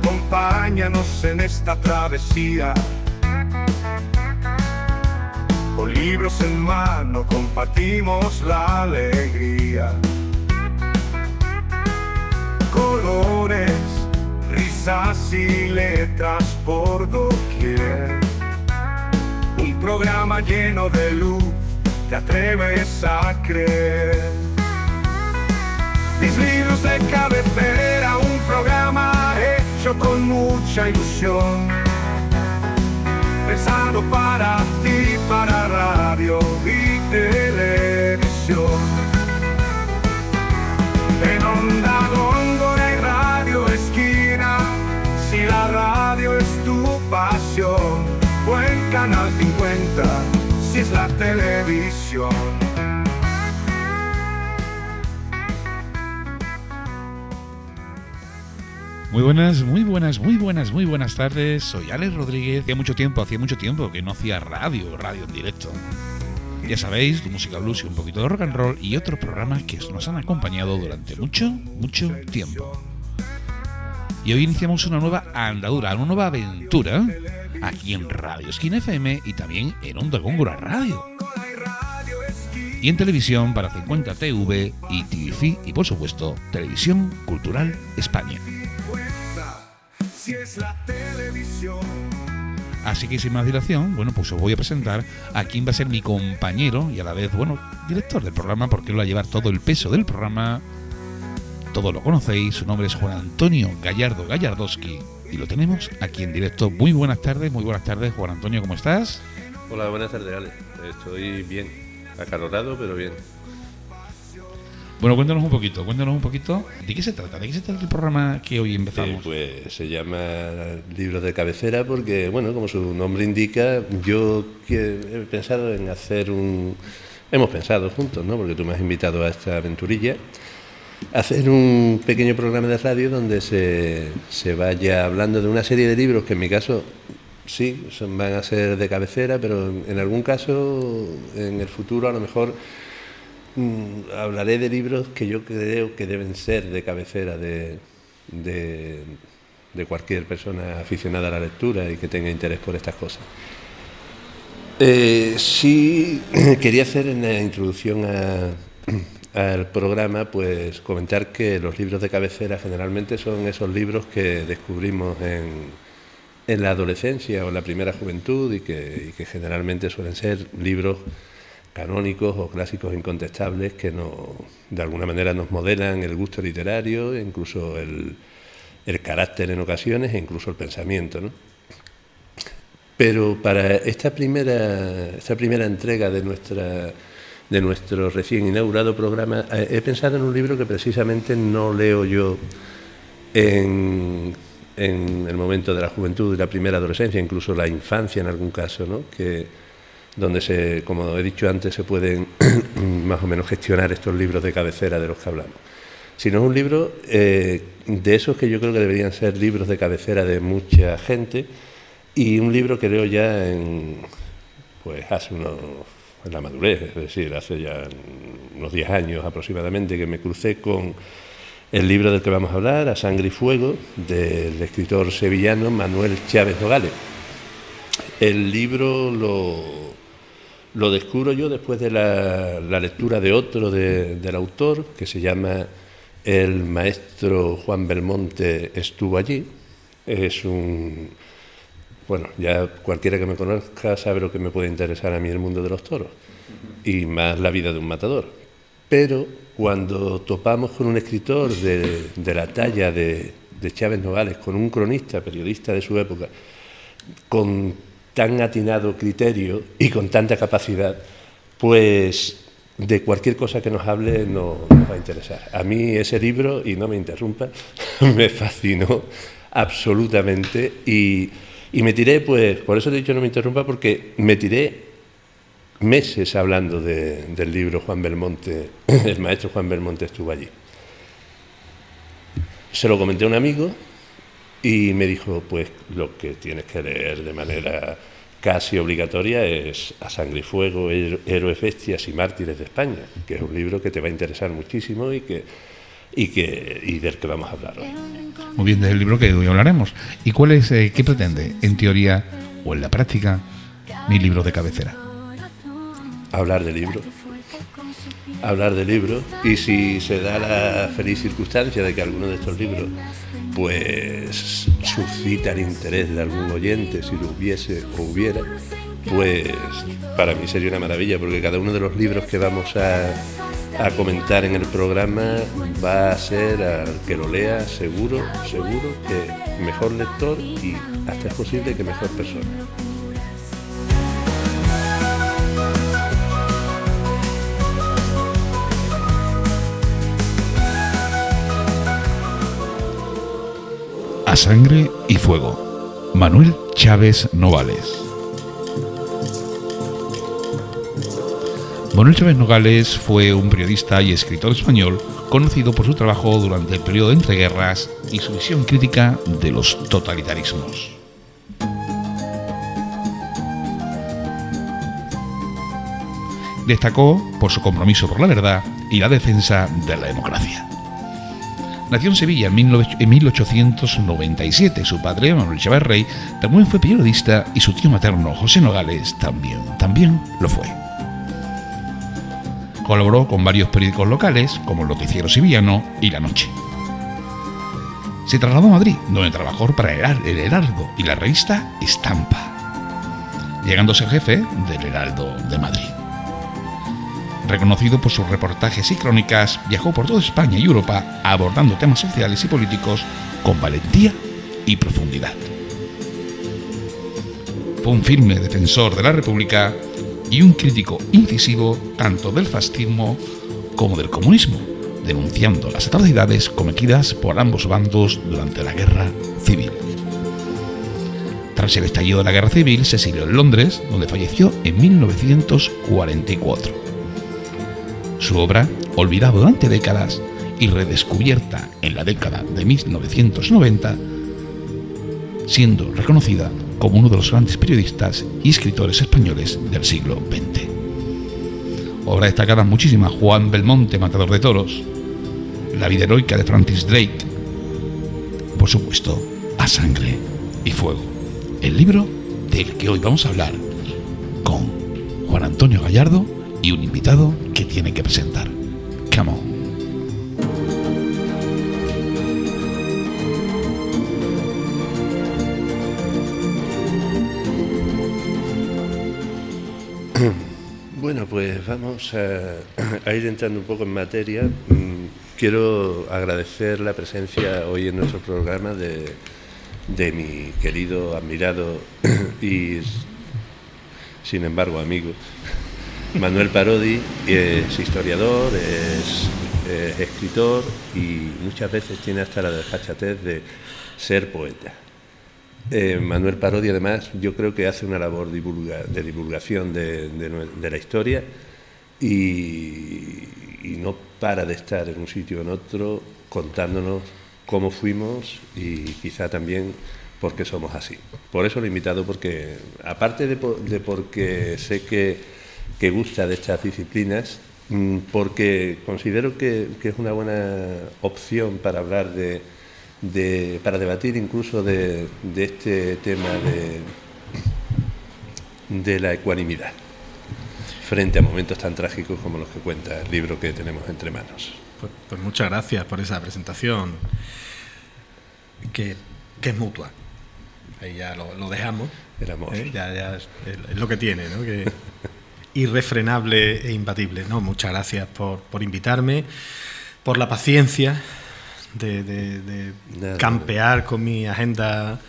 Acompáñanos en esta travesía. Con libros en mano compartimos la alegría. Colores, risas y letras por doquier. Un programa lleno de luz, te atreves a creer. Mis libros de cabecera, un programa hecho con mucha ilusión, pensado para ti, para radio y televisión. En Onda Góngora y Radio Esquina, si la radio es tu pasión, o en Canal 50, si es la televisión. Muy buenas, muy buenas, muy buenas, muy buenas tardes. Soy Alex Rodríguez. Hacía mucho tiempo que no hacía radio en directo. Ya sabéis, de música blues y un poquito de rock and roll y otros programas que nos han acompañado durante mucho tiempo. Y hoy iniciamos una nueva andadura, una nueva aventura aquí en Radio Esquina FM y también en Onda Góngora Radio. Y en televisión para 50 TV y TV y por supuesto Televisión Cultural España. Así que sin más dilación, bueno, pues os voy a presentar a quien va a ser mi compañero y a la vez, bueno, director del programa, porque él va a llevar todo el peso del programa. Todos lo conocéis, su nombre es Juan Antonio Gallardo Gallardowski y lo tenemos aquí en directo. Muy buenas tardes, Juan Antonio, ¿cómo estás? Hola, buenas tardes, Alex. Estoy bien, acalorado, pero bien. Bueno, cuéntanos un poquito, ¿de qué se trata? ¿De qué se trata el programa que hoy empezamos? Pues se llama Libros de Cabecera porque, bueno, como su nombre indica, yo he pensado en hacer hemos pensado juntos, ¿no?, porque tú me has invitado a esta aventurilla, hacer un pequeño programa de radio donde se vaya hablando de una serie de libros que en mi caso sí, van a ser de cabecera, pero en algún caso, en el futuro a lo mejor hablaré de libros que yo creo que deben ser de cabecera de cualquier persona aficionada a la lectura y que tenga interés por estas cosas. Sí, quería hacer en la introducción al programa, pues comentar que los libros de cabecera generalmente son esos libros que descubrimos en la adolescencia o en la primera juventud y que generalmente suelen ser libros canónicos o clásicos incontestables que de alguna manera nos modelan el gusto literario, incluso el carácter en ocasiones e incluso el pensamiento, ¿no? Pero para esta primera entrega de nuestro recién inaugurado programa, he pensado en un libro que precisamente no leo yo en el momento de la juventud y la primera adolescencia, incluso la infancia en algún caso, ¿no?, donde como he dicho antes, se pueden más o menos gestionar estos libros de cabecera de los que hablamos. Sino es un libro de esos que yo creo que deberían ser libros de cabecera de mucha gente, y un libro que leo ya en la madurez, es decir, hace ya unos 10 años aproximadamente que me crucé con el libro del que vamos a hablar, A Sangre y Fuego, del escritor sevillano Manuel Chávez Nogales. El libro lo descubro yo después de la lectura de otro del autor, que se llama El maestro Juan Belmonte estuvo allí. Bueno, ya cualquiera que me conozca sabe lo que me puede interesar a mí el mundo de los toros, y más la vida de un matador. Pero cuando topamos con un escritor de la talla de Chávez Nogales, con un cronista, periodista de su época, con tan atinado criterio y con tanta capacidad, pues de cualquier cosa que nos hable nos va a interesar. A mí ese libro, y no me interrumpa, me fascinó absolutamente y me tiré, pues, por eso he dicho no me interrumpa, porque me tiré meses hablando del libro Juan Belmonte, el maestro Juan Belmonte estuvo allí. Se lo comenté a un amigo y me dijo, pues lo que tienes que leer de manera casi obligatoria es A Sangre y Fuego, Héroes, Bestias y Mártires de España, que es un libro que te va a interesar muchísimo y que y del que vamos a hablar hoy. Muy bien, del libro que hoy hablaremos. ¿Y cuál es, qué pretende, en teoría o en la práctica, mi libro de cabecera? Hablar de libros. Hablar de libros, y si se da la feliz circunstancia de que alguno de estos libros pues suscita el interés de algún oyente, si lo hubiese o hubiera, pues para mí sería una maravilla, porque cada uno de los libros que vamos a comentar en el programa va a ser al que lo lea seguro que mejor lector y hasta es posible que mejor persona. A sangre y fuego. Manuel Chávez Nogales. Manuel Chávez Nogales fue un periodista y escritor español conocido por su trabajo durante el periodo de entreguerras y su visión crítica de los totalitarismos. Destacó por su compromiso por la verdad y la defensa de la democracia. Nació en Sevilla en 1897. Su padre, Manuel Chávez Rey, también fue periodista y su tío materno, José Nogales, también lo fue. Colaboró con varios periódicos locales, como el Noticiero Sevillano y La Noche. Se trasladó a Madrid, donde trabajó para el Heraldo y la revista Estampa, llegando a ser jefe del Heraldo de Madrid. Reconocido por sus reportajes y crónicas, viajó por toda España y Europa abordando temas sociales y políticos con valentía y profundidad. Fue un firme defensor de la República y un crítico incisivo tanto del fascismo como del comunismo, denunciando las atrocidades cometidas por ambos bandos durante la Guerra Civil. Tras el estallido de la Guerra Civil, se exilió en Londres, donde falleció en 1944. Su obra, olvidada durante décadas y redescubierta en la década de 1990, siendo reconocida como uno de los grandes periodistas y escritores españoles del siglo XX. Obra destacada muchísima: Juan Belmonte, Matador de Toros, La vida heroica de Francis Drake, por supuesto, A sangre y fuego, el libro del que hoy vamos a hablar con Juan Antonio Gallardo y un invitado que tiene que presentar. Come on. Bueno, pues vamos a ir entrando un poco en materia. Quiero agradecer la presencia hoy en nuestro programa de mi querido, admirado y, sin embargo, amigo Manuel Parodi. Es historiador, es escritor y muchas veces tiene hasta la desfachatez de ser poeta. Manuel Parodi, además, yo creo que hace una labor de divulgación de la historia y no para de estar en un sitio o en otro contándonos cómo fuimos y quizá también por qué somos así. Por eso lo he invitado, porque aparte de porque sé que gusta de estas disciplinas, porque considero que es una buena opción para hablar para debatir incluso de este tema de la ecuanimidad frente a momentos tan trágicos como los que cuenta el libro que tenemos entre manos. Pues muchas gracias por esa presentación que es mutua. Ahí ya lo dejamos. El amor. Ya es lo que tiene, ¿no? Que irrefrenable e imbatible, ¿no? Muchas gracias por invitarme, por la paciencia de campear con mi agenda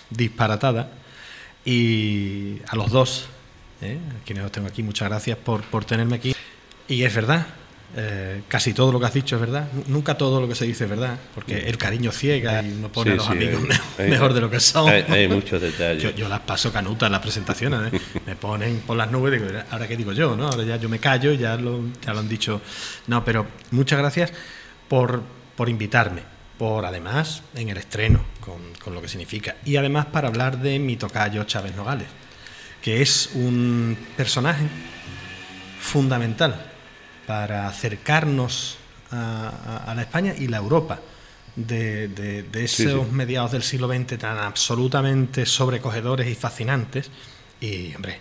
disparatada, y a los dos, a quienes os tengo aquí, muchas gracias por tenerme aquí. Y es verdad, casi todo lo que has dicho es verdad. Nunca todo lo que se dice es verdad, porque el cariño ciega y uno pone a los amigos mejor de lo que son. Hay muchos detalles. Yo las paso canutas en las presentaciones, me ponen por las nubes y digo, ¿ahora qué digo yo? ¿No? Ahora ya yo me callo, ya lo han dicho. No, pero muchas gracias por invitarme, por además en el estreno, con lo que significa, y además para hablar de mi tocayo Chávez Nogales, que es un personaje fundamental para acercarnos a la España y la Europa de esos mediados del siglo XX tan absolutamente sobrecogedores y fascinantes. Y, hombre,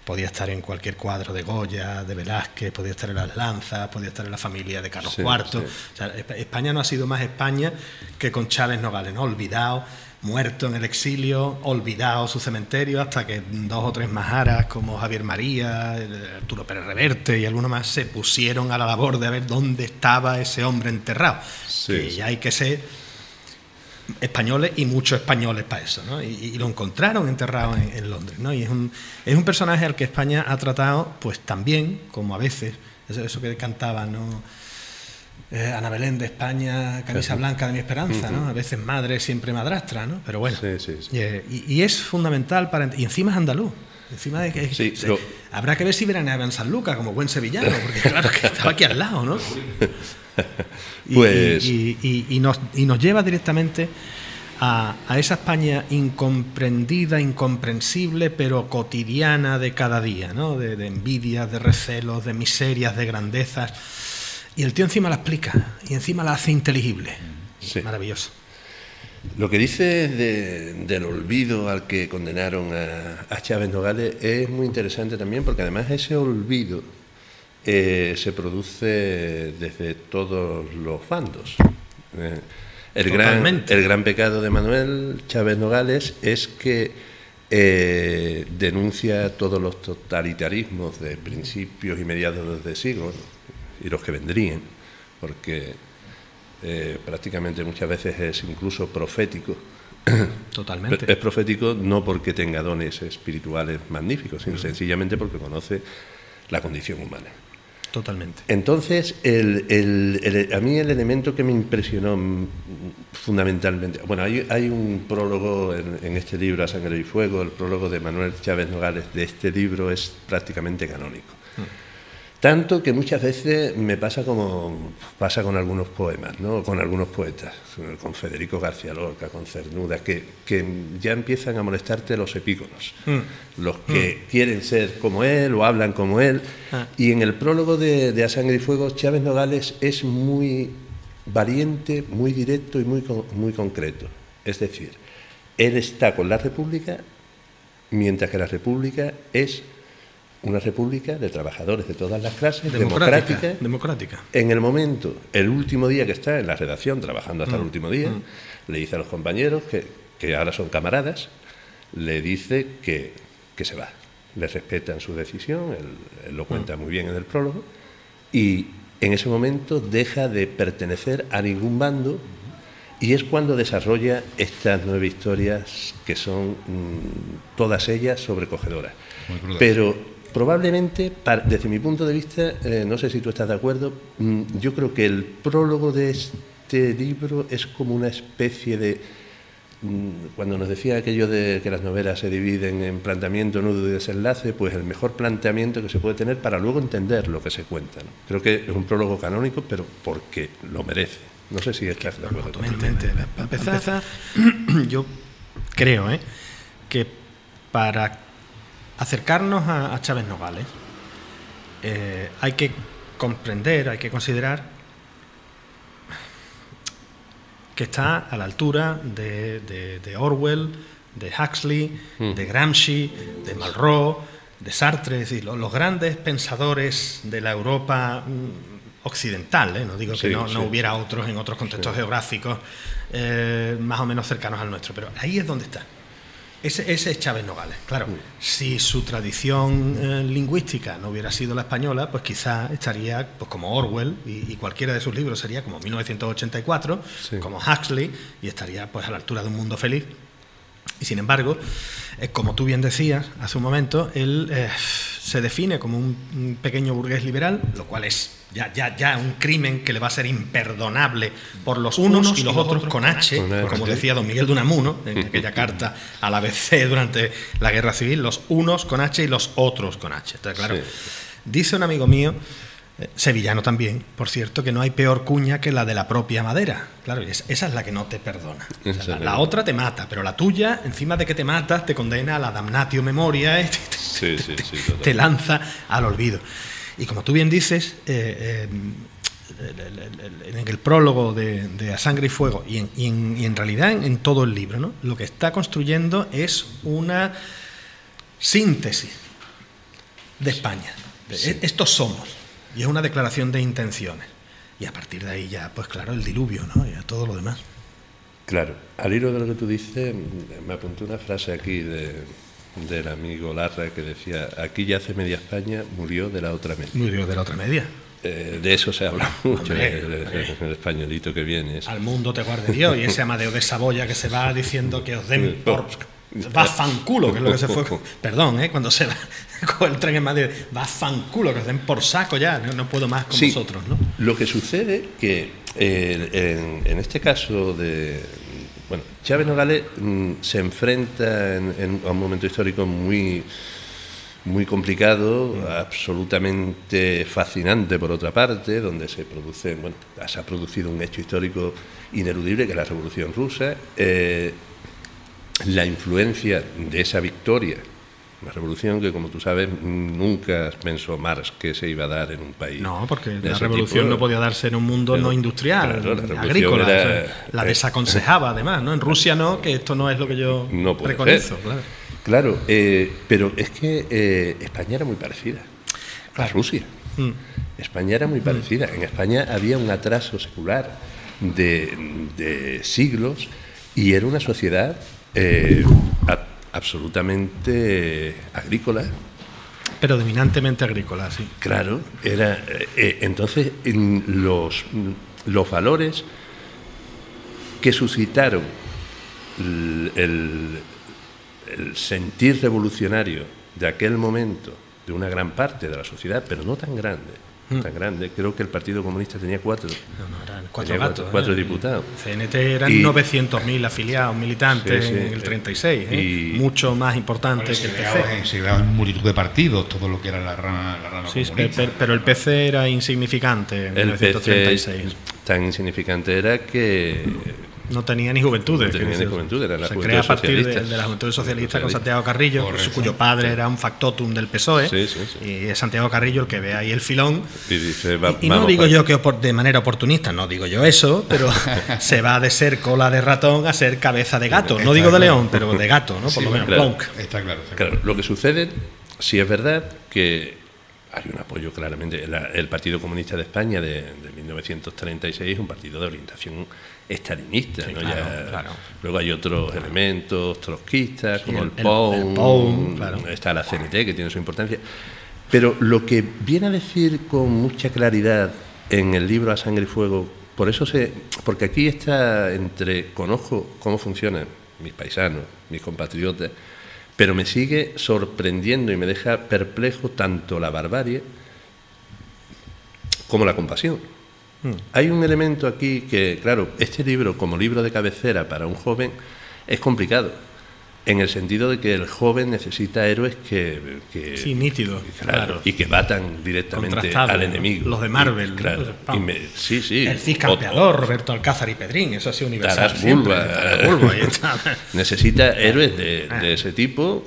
podía estar en cualquier cuadro de Goya, de Velázquez, podía estar en Las Lanzas, podía estar en la familia de Carlos IV. O sea, España no ha sido más España que con Chávez Nogales, ¿no? Olvidado, muerto en el exilio, olvidado su cementerio, hasta que 2 o 3 majaras como Javier María, Arturo Pérez Reverte y alguno más se pusieron a la labor de ver dónde estaba ese hombre enterrado. Que ya hay que ser españoles y muchos españoles para eso, ¿no? Y lo encontraron enterrado en Londres, ¿no? Y es un personaje al que España ha tratado, pues también, como a veces, eso que cantaba, ¿no? Ana Belén de España, camisa blanca de mi esperanza, ¿no? A veces madre, siempre madrastra, ¿no? Pero bueno, y es fundamental y encima es andaluz. Encima de que habrá que ver si veraneaba en San Lucas como buen sevillano, porque claro que estaba aquí al lado, ¿no? Pues... y nos lleva directamente a esa España incomprendida, incomprensible, pero cotidiana de cada día, ¿no? De envidias, de recelos, de miserias, de grandezas. Y el tío encima la explica y encima la hace inteligible. Maravilloso. Lo que dice del olvido al que condenaron a Chávez Nogales es muy interesante también, porque además ese olvido se produce desde todos los bandos. El gran pecado de Manuel Chávez Nogales es que denuncia todos los totalitarismos de principios y mediados del siglo y los que vendrían, porque prácticamente muchas veces es incluso profético. Totalmente. Es profético no porque tenga dones espirituales magníficos, sino sencillamente porque conoce la condición humana. Totalmente. Entonces, a mí el elemento que me impresionó fundamentalmente... Bueno, hay un prólogo en este libro, A Sangre y Fuego, el prólogo de Manuel Chávez Nogales de este libro es prácticamente canónico. Tanto que muchas veces me pasa como pasa con algunos poemas, ¿no? Con algunos poetas, con Federico García Lorca, con Cernuda, que ya empiezan a molestarte los epígonos, los que quieren ser como él o hablan como él. Y en el prólogo de A Sangre y Fuego, Chávez Nogales es muy valiente, muy directo y muy concreto. Es decir, él está con la República, mientras que la República es una república de trabajadores de todas las clases, democrática. En el momento, el último día que está en la redacción, trabajando hasta el último día, le dice a los compañeros, que ahora son camaradas, le dice que se va. Le respetan su decisión, él lo cuenta muy bien en el prólogo, y en ese momento deja de pertenecer a ningún bando, y es cuando desarrolla estas 9 historias que son todas ellas sobrecogedoras. Pero probablemente, desde mi punto de vista, no sé si tú estás de acuerdo, yo creo que el prólogo de este libro es como una especie de... Cuando nos decía aquello de que las novelas se dividen en planteamiento, nudo y desenlace, pues el mejor planteamiento que se puede tener para luego entender lo que se cuenta, ¿no? Creo que es un prólogo canónico, pero porque lo merece. No sé si estás de acuerdo. Totalmente. Para empezar, yo creo que para acercarnos a Chávez Nogales hay que comprender, hay que considerar que está a la altura de Orwell, de Huxley, de Gramsci, de Malraux, de Sartre, es decir, los grandes pensadores de la Europa occidental, no digo que no hubiera otros en otros contextos geográficos más o menos cercanos al nuestro, pero ahí es donde está. Ese es Chávez Nogales. Claro, si su tradición lingüística no hubiera sido la española, pues quizá estaría pues como Orwell y cualquiera de sus libros sería como 1984, como Huxley, y estaría pues a la altura de Un Mundo Feliz. Y sin embargo, como tú bien decías hace un momento, él se define como un pequeño burgués liberal, lo cual es ya un crimen que le va a ser imperdonable por los unos y los otros con H, como decía don Miguel de Unamuno en aquella carta a la ABC durante la Guerra Civil, los unos con H y los otros con H. Entonces, claro, dice un amigo mío, sevillano también, por cierto, que no hay peor cuña que la de la propia madera. Claro, esa es la que no te perdona. O sea, la otra te mata, pero la tuya, encima de que te matas, te condena a la damnatio memoriae, te lanza al olvido. Y como tú bien dices, en el prólogo de A Sangre y Fuego y en realidad en todo el libro, ¿no? Lo que está construyendo es una síntesis de España. Sí. Estos somos. Y es una declaración de intenciones. Y a partir de ahí ya, pues claro, el diluvio, ¿no? Y a todo lo demás. Claro. Al hilo de lo que tú dices, me apunté una frase aquí del amigo Larra que decía: aquí yace media España, murió de la otra media. Murió de la otra media. De eso se habla mucho, el españolito que viene. Al mundo te guarde Dios, y ese Amadeo de Saboya que se va diciendo que os den por... Va fanculo, que es lo que se fue... Perdón, cuando se va con el tren en Madrid, va fanculo, que os den por saco ya, no puedo más con vosotros, ¿no? Lo que sucede que en este caso de... Bueno, Chávez Nogales se enfrenta a un momento histórico muy complicado, absolutamente fascinante por otra parte, donde se ha producido un hecho histórico ineludible, que es la Revolución Rusa. La influencia de esa victoria, una revolución que, como tú sabes, nunca pensó Marx que se iba a dar en un país. No, porque la revolución no podía darse en un mundo no industrial, claro, agrícola. La desaconsejaba, además, ¿no? En Rusia no, que esto no es lo que yo preconizo. Claro, pero es que España era muy parecida a Rusia. España era muy parecida. En España había un atraso secular de siglos y era una sociedad absolutamente agrícola. Pero dominantemente agrícola, sí. Claro, era entonces los valores que suscitaron el sentir revolucionario de aquel momento de una gran parte de la sociedad, pero no tan grande. Tan grande, creo que el Partido Comunista tenía cuatro diputados. CNT eran 900.000 afiliados, militantes en el 36, y mucho más importante que el PC. Se creaban multitud de partidos, todo lo que era la rama comunista. Pero el PC era insignificante en 1936. PC tan insignificante era que... No tenía ni juventudes. No tenía ni juventudes, era la se crea a partir de la Juventud Socialista con Santiago Carrillo, cuyo padre era un factotum del PSOE, y es Santiago Carrillo el que ve ahí el filón. Y dice, y no digo yo que de manera oportunista, no digo yo eso, pero se va de ser cola de ratón a ser cabeza de gato. No digo de león, pero de gato, ¿no? Por lo menos. Claro, está claro. Lo que sucede, sí es verdad que hay un apoyo claramente. El Partido Comunista de España de 1936 es un partido de orientación estalinista, ¿no? Claro. Luego hay otros elementos trotskistas, como el POUM, está la CNT, que tiene su importancia. Pero lo que viene a decir con mucha claridad en el libro A Sangre y Fuego, porque aquí está conozco cómo funcionan mis paisanos, mis compatriotas, pero me sigue sorprendiendo y me deja perplejo tanto la barbarie como la compasión. Hay un elemento aquí que, claro, este libro como libro de cabecera para un joven es complicado, en el sentido de que el joven necesita héroes que nítidos, claro, y que batan directamente al enemigo. Los de Marvel, claro, el Cid Campeador, Roberto Alcázar y Pedrín, eso ha sido universal. Taras Bulba, necesita héroes de ese tipo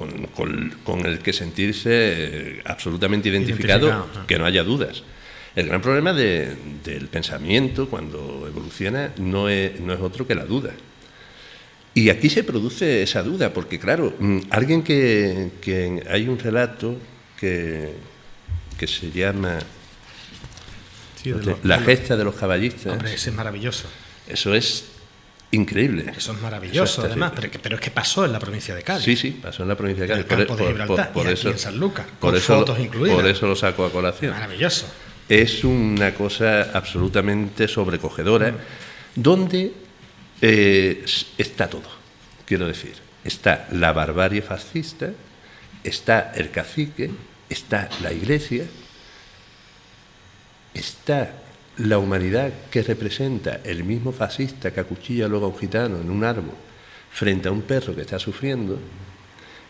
con el que sentirse absolutamente identificado, que no haya dudas. El gran problema del pensamiento cuando evoluciona no es otro que la duda. Y aquí se produce esa duda, porque claro, alguien que hay un relato que se llama La gesta de los caballistas. Hombre, ese es maravilloso. Eso es increíble. Eso es maravilloso, además, pero es que pasó en la provincia de Cádiz. Sí, pasó en la provincia de Cádiz. En el campo de Gibraltar, y aquí en Sanlúcar, con fotos incluidas. Por eso lo saco a colación. Maravilloso. Es una cosa absolutamente sobrecogedora, donde está todo, quiero decir. Está la barbarie fascista, está el cacique, está la iglesia, está la humanidad que representa el mismo fascista que acuchilla luego a un gitano en un árbol frente a un perro que está sufriendo.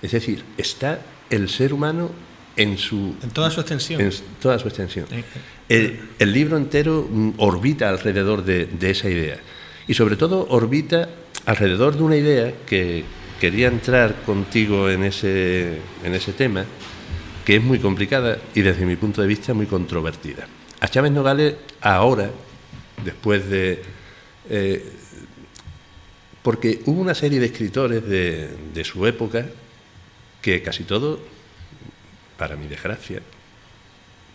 Es decir, está el ser humano en toda su extensión. En toda su extensión. El libro entero orbita alrededor de esa idea. Y sobre todo orbita alrededor de una idea que quería entrar contigo en ese tema, que es muy complicada y desde mi punto de vista muy controvertida. A Chávez Nogales ahora después de... porque hubo una serie de escritores de su época que casi todos, para mi desgracia,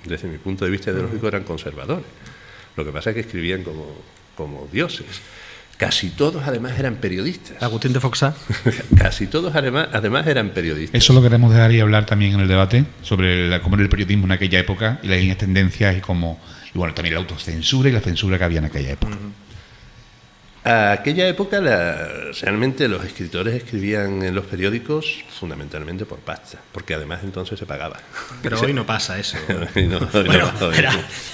desde mi punto de vista ideológico, eran conservadores. Lo que pasa es que escribían como dioses. Casi todos, además, eran periodistas. Agustín de Foxá. Casi todos, además, eran periodistas. Eso lo queremos dejar y hablar también en el debate sobre cómo era el periodismo en aquella época y las líneas tendencias y bueno, también la autocensura y la censura que había en aquella época. A aquella época, realmente los escritores escribían en los periódicos fundamentalmente por pasta, porque además entonces se pagaba. Pero hoy no pasa eso.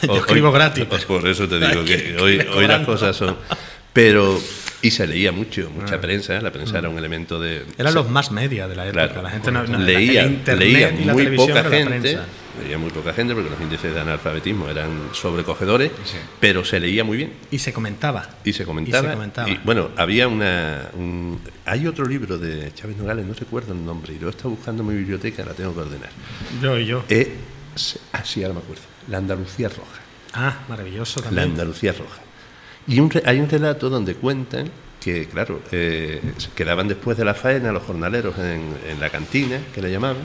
Yo escribo gratis. Por eso te digo que hoy las cosas son... Pero, y se leía mucha prensa, la prensa era un elemento de... Eran los más media de la época, claro, la gente leía muy poca gente, prensa. Leía muy poca gente porque los índices de analfabetismo eran sobrecogedores, sí. Pero se leía muy bien. Y se comentaba. Y bueno, había hay otro libro de Chávez Nogales, no recuerdo el nombre, y lo he estado buscando en mi biblioteca, la tengo que ordenar. Yo. Sí, ahora me acuerdo. La Andalucía Roja. Ah, maravilloso también. La Andalucía Roja. Y hay un relato donde cuentan que, claro, se quedaban después de la faena los jornaleros en la cantina, que le llamaban,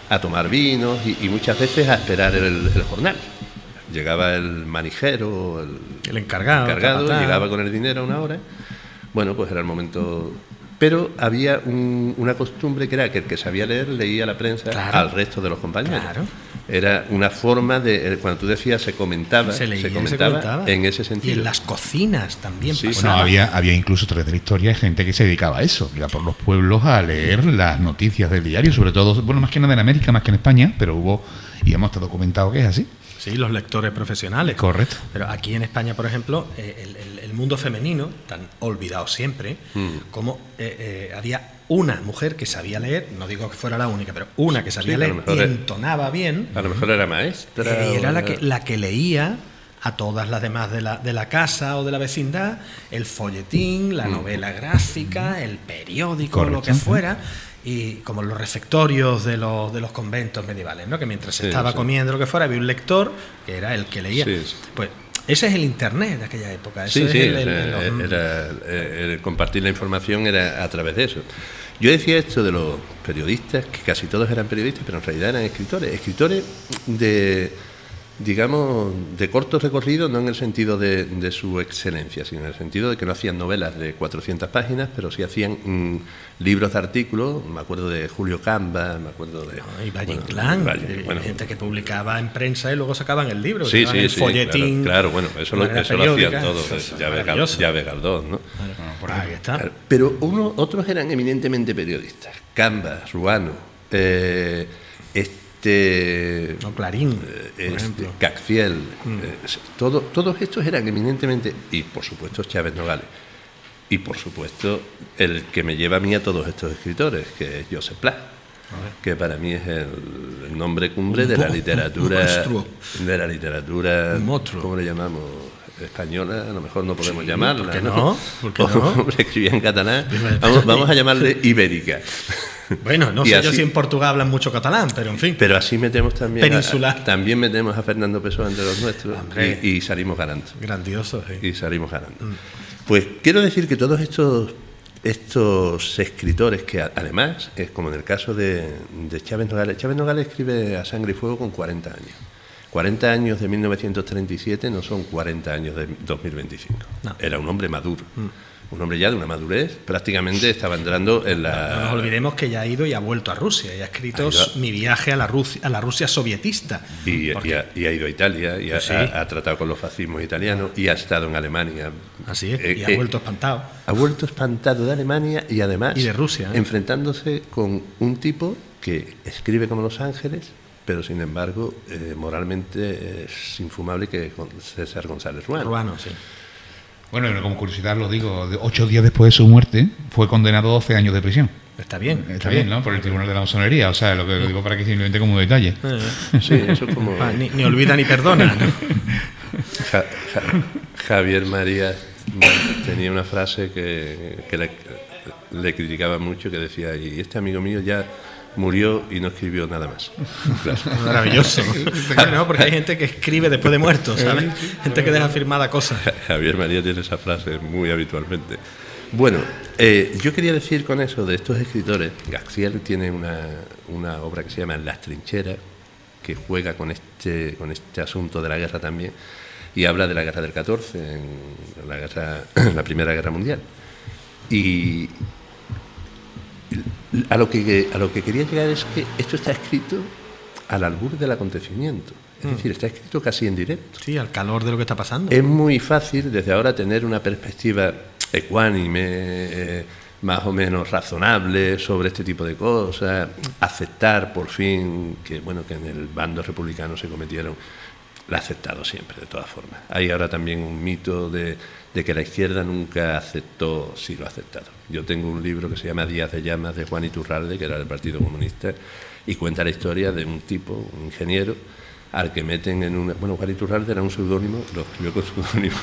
a tomar vinos y muchas veces a esperar el jornal. Llegaba el manijero, el encargado, llegaba con el dinero a una hora. Bueno, pues era el momento... Pero había una costumbre que era que el que sabía leer leía la prensa al resto de los compañeros. Claro. Era una forma de... Cuando tú decías se comentaba en ese sentido. Y en las cocinas también pasaba. Bueno, había incluso tras de la historia gente que se dedicaba a eso. Iba por los pueblos a leer las noticias del diario, sobre todo, bueno, más que nada en América, más que en España, pero y hemos documentado que es así. Sí, los lectores profesionales. Correcto. Pero aquí en España, por ejemplo, el mundo femenino, tan olvidado siempre, como había una mujer que sabía leer, no digo que fuera la única, pero una que sabía leer y entonaba bien. A lo mejor era maestra. Era la que leía a todas las demás de la casa o de la vecindad, el folletín, la novela gráfica, el periódico, lo que fuera. Y como los refectorios de los conventos medievales, ¿no? Que mientras se estaba comiendo lo que fuera, había un lector que era el que leía. Sí. Pues ese es el internet de aquella época. El compartir la información era a través de eso. Yo decía esto de los periodistas, que casi todos eran periodistas, pero en realidad eran escritores de, digamos, de corto recorrido, no en el sentido de su excelencia, sino en el sentido de que no hacían novelas de 400 páginas, pero sí hacían libros de artículos. Me acuerdo de Julio Camba, me acuerdo de... y Valle Inclán, gente que publicaba en prensa y luego sacaban el libro, el folletín. Claro, bueno, eso lo hacían todos, Llave Galdós, ¿no? Por ahí está. Pero otros eran eminentemente periodistas. Camba, Ruano, Clarín, por ejemplo. Cacciel, todos estos eran eminentemente, y por supuesto Chávez Nogales, y por supuesto el que me lleva a mí a todos estos escritores, que es Josep Pla, que para mí es el nombre cumbre de la literatura, ¿cómo le llamamos? Española, a lo mejor no podemos llamarla. ¿Por qué no? Escribía en catalán. Vamos a llamarle ibérica. Bueno, no sé yo si en Portugal hablan mucho catalán, pero en fin. Pero así metemos también peninsular. También metemos a Fernando Pessoa entre los nuestros y salimos ganando. Grandioso, sí. Y salimos ganando. Pues quiero decir que todos estos escritores que además, es como en el caso de Chávez Nogales escribe A Sangre y Fuego con 40 años. 40 años de 1937 no son 40 años de 2025. No. Era un hombre maduro. Un hombre ya de una madurez, prácticamente estaba entrando en la... No nos olvidemos que ya ha ido y ha vuelto a Rusia, y ha escrito Mi viaje a la Rusia sovietista. Y ha ido a Italia, y ha tratado con los fascismos italianos, y ha estado en Alemania. Así es, y ha vuelto espantado. Ha vuelto espantado de Alemania y además... Y de Rusia. Enfrentándose con un tipo que escribe como Los Ángeles, pero sin embargo, moralmente es infumable, que César González Ruano. Sí. Bueno, como curiosidad lo digo, 8 días después de su muerte fue condenado a 12 años de prisión. Está bien, ¿no? Por el Tribunal de la Masonería, o sea, lo que digo para que simplemente como un detalle. Sí, eso es como... ni olvida ni perdona, ¿no? Javier María tenía una frase que le criticaba mucho, que decía, y este amigo mío ya murió y no escribió nada más. Claro. Maravilloso. No, porque hay gente que escribe después de muerto, ¿sabes? Gente que deja firmada cosas. Javier María tiene esa frase muy habitualmente. Bueno, yo quería decir con eso de estos escritores, Gaxiel tiene una obra que se llama Las trincheras, que juega con este asunto de la guerra también, y habla de la guerra del 14, en la Primera Guerra Mundial. Y a lo que quería llegar es que esto está escrito al albur del acontecimiento. Es decir, está escrito casi en directo. Sí, al calor de lo que está pasando. Es muy fácil desde ahora tener una perspectiva ecuánime, más o menos razonable sobre este tipo de cosas, aceptar por fin que en el bando republicano se cometieron. La ha aceptado siempre, de todas formas. Hay ahora también un mito de que la izquierda nunca aceptó, sí lo ha aceptado. Yo tengo un libro que se llama Días de Llamas, de Juan Iturralde, que era del Partido Comunista, y cuenta la historia de un tipo, un ingeniero, al que meten en una... Bueno, Juan Iturralde era un seudónimo, lo escribió con seudónimo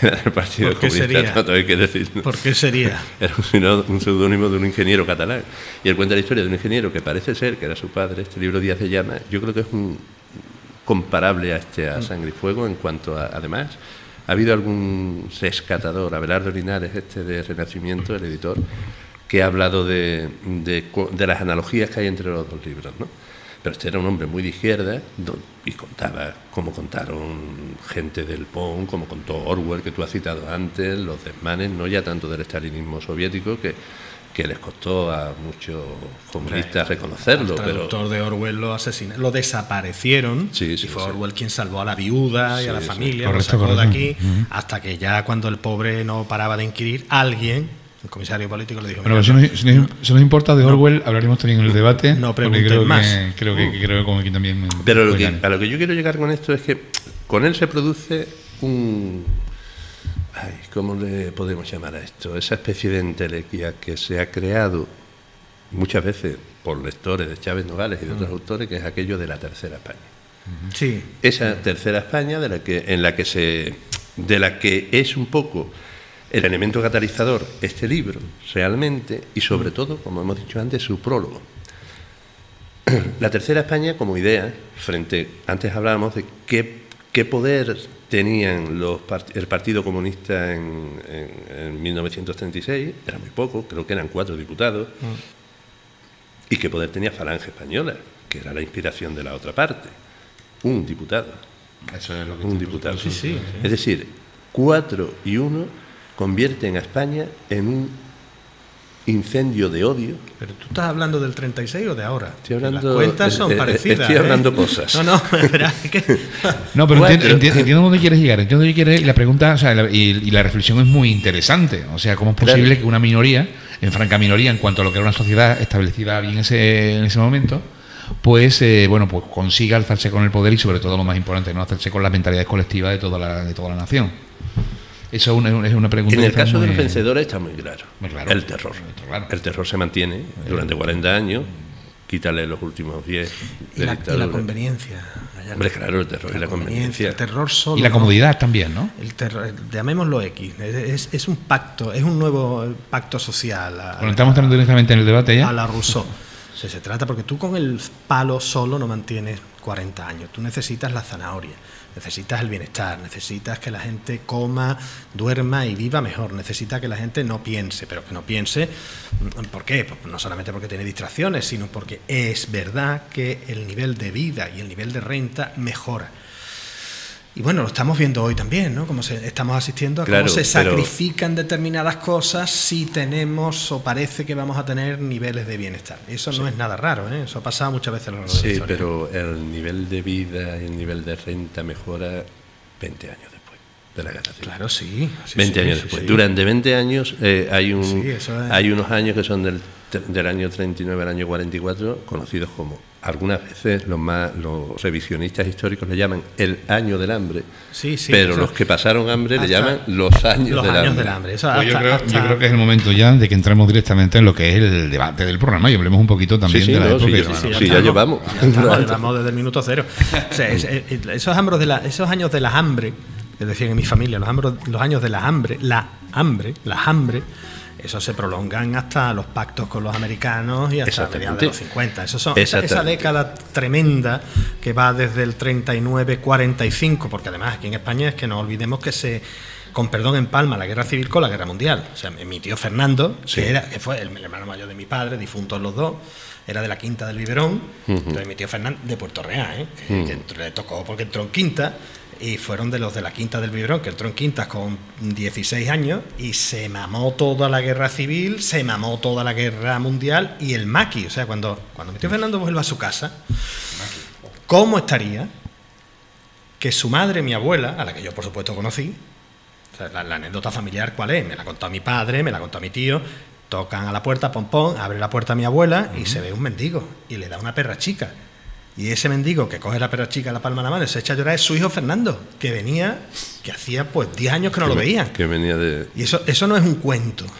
del Partido Comunista, no hay que decirlo. ¿Por qué sería? Era un seudónimo de un ingeniero catalán. Y él cuenta la historia de un ingeniero que parece ser que era su padre. Este libro Días de Llamas, yo creo que es comparable a Sangre y Fuego en cuanto a... Además, ha habido algún rescatador, Abelardo Linares, de Renacimiento, el editor, que ha hablado de las analogías que hay entre los dos libros, ¿no? Pero este era un hombre muy de izquierda y contaba como contaron gente del PON, como contó Orwell, que tú has citado antes, los desmanes, no ya tanto del estalinismo soviético, que les costó a muchos comunistas reconocerlo. El traductor de Orwell lo asesinaron, lo desaparecieron, y fue Orwell quien salvó a la viuda y a la familia, lo sacó de aquí, hasta que ya cuando el pobre no paraba de inquirir, alguien... El comisario político le dijo... Bueno, si nos importa de Orwell, hablaremos también en el debate. No pregunten más. Creo que como aquí también... Pero a lo que yo quiero llegar con esto es que con él se produce ¿cómo le podemos llamar a esto? Esa especie de entelequia que se ha creado muchas veces por lectores de Chávez Nogales y de otros autores, que es aquello de la Tercera España. Sí. Esa Tercera España de la que es un poco... el elemento catalizador, este libro, realmente, y sobre todo, como hemos dicho antes, su prólogo. La Tercera España como idea, antes hablábamos de qué poder tenían el Partido Comunista en 1936, era muy poco, creo que eran 4 diputados, y qué poder tenía Falange Española, que era la inspiración de la otra parte, un diputado. Eso es lo que un diputado. Sí. Es decir, 4 y 1 convierten a España en un incendio de odio. Pero tú estás hablando del 36 o de ahora. Estoy hablando, las cuentas son parecidas. Estoy hablando cosas. No, pero entiendo dónde quieres llegar. Entiendo dónde quieres, y la pregunta, o sea, y la reflexión es muy interesante. O sea, ¿cómo es posible que una minoría, en franca minoría en cuanto a lo que era una sociedad establecida bien en ese momento, pues consiga alzarse con el poder y, sobre todo, lo más importante, no hacerse con las mentalidades colectivas de toda la nación? Eso es una pregunta. En el caso de los vencedores está muy claro. El terror. Claro. El terror se mantiene durante 40 años. Quítale los últimos 10 de dictadura. Y la conveniencia. Hombre, claro, el terror y la conveniencia. El terror solo. Y la comodidad también, ¿no? El terror, llamémoslo X. Es un pacto, es un nuevo pacto social. Bueno, estamos entrando directamente en el debate ya. A la Rousseau. Se trata porque tú con el palo solo no mantienes 40 años. Tú necesitas la zanahoria. Necesitas el bienestar, necesitas que la gente coma, duerma y viva mejor. Necesitas que la gente no piense, pero que no piense, ¿por qué? Pues no solamente porque tiene distracciones, sino porque es verdad que el nivel de vida y el nivel de renta mejora. Y bueno, lo estamos viendo hoy también, ¿no? Como estamos asistiendo a cómo se sacrifican determinadas cosas si tenemos o parece que vamos a tener niveles de bienestar. Eso no es nada raro, ¿eh? Eso ha pasado muchas veces a lo largo de la historia. Pero el nivel de vida y el nivel de renta mejora 20 años después de la guerra civil. Claro, sí. 20 años después. Sí. Durante 20 años hay unos años que son del año 39 al año 44, conocidos como, algunas veces los revisionistas históricos le llaman el año del hambre, pero los que pasaron hambre le llaman los años del hambre. Pues yo creo que es el momento ya de que entremos directamente en lo que es el debate del programa y hablemos un poquito también de la época. Ya llevamos. Llevamos desde el minuto cero. O sea, esos años de la hambre, que decían en mi familia, los años de la hambre, hambre, las hambres, eso se prolongan hasta los pactos con los americanos y hasta mediados de los 50. Esa década tremenda que va desde el 39-45, porque además aquí en España es que no olvidemos que con perdón empalma la guerra civil con la guerra mundial. O sea, mi tío Fernando, sí, que fue el hermano mayor de mi padre, difuntos los dos, era de la Quinta del Biberón. Entonces mi tío Fernando, de Puerto Real, que le tocó porque entró en quinta, y fueron de los de la Quinta del Biberón, que entró en quintas con 16 años y se mamó toda la guerra civil, se mamó toda la guerra mundial y el maqui. O sea, cuando mi tío Fernando vuelva a su casa, ¿cómo estaría que su madre, mi abuela, a la que yo por supuesto conocí, o sea, la anécdota familiar, ¿cuál es? Me la contó a mi padre, me la contó a mi tío. Tocan a la puerta, pom pom, abre la puerta a mi abuela y se ve un mendigo y le da una perra chica. Y ese mendigo que coge la perra chica, la palma de la mano y se echa a llorar es su hijo Fernando, que hacía pues 10 años que no lo veían. Que venía de... Y eso no es un cuento. Eso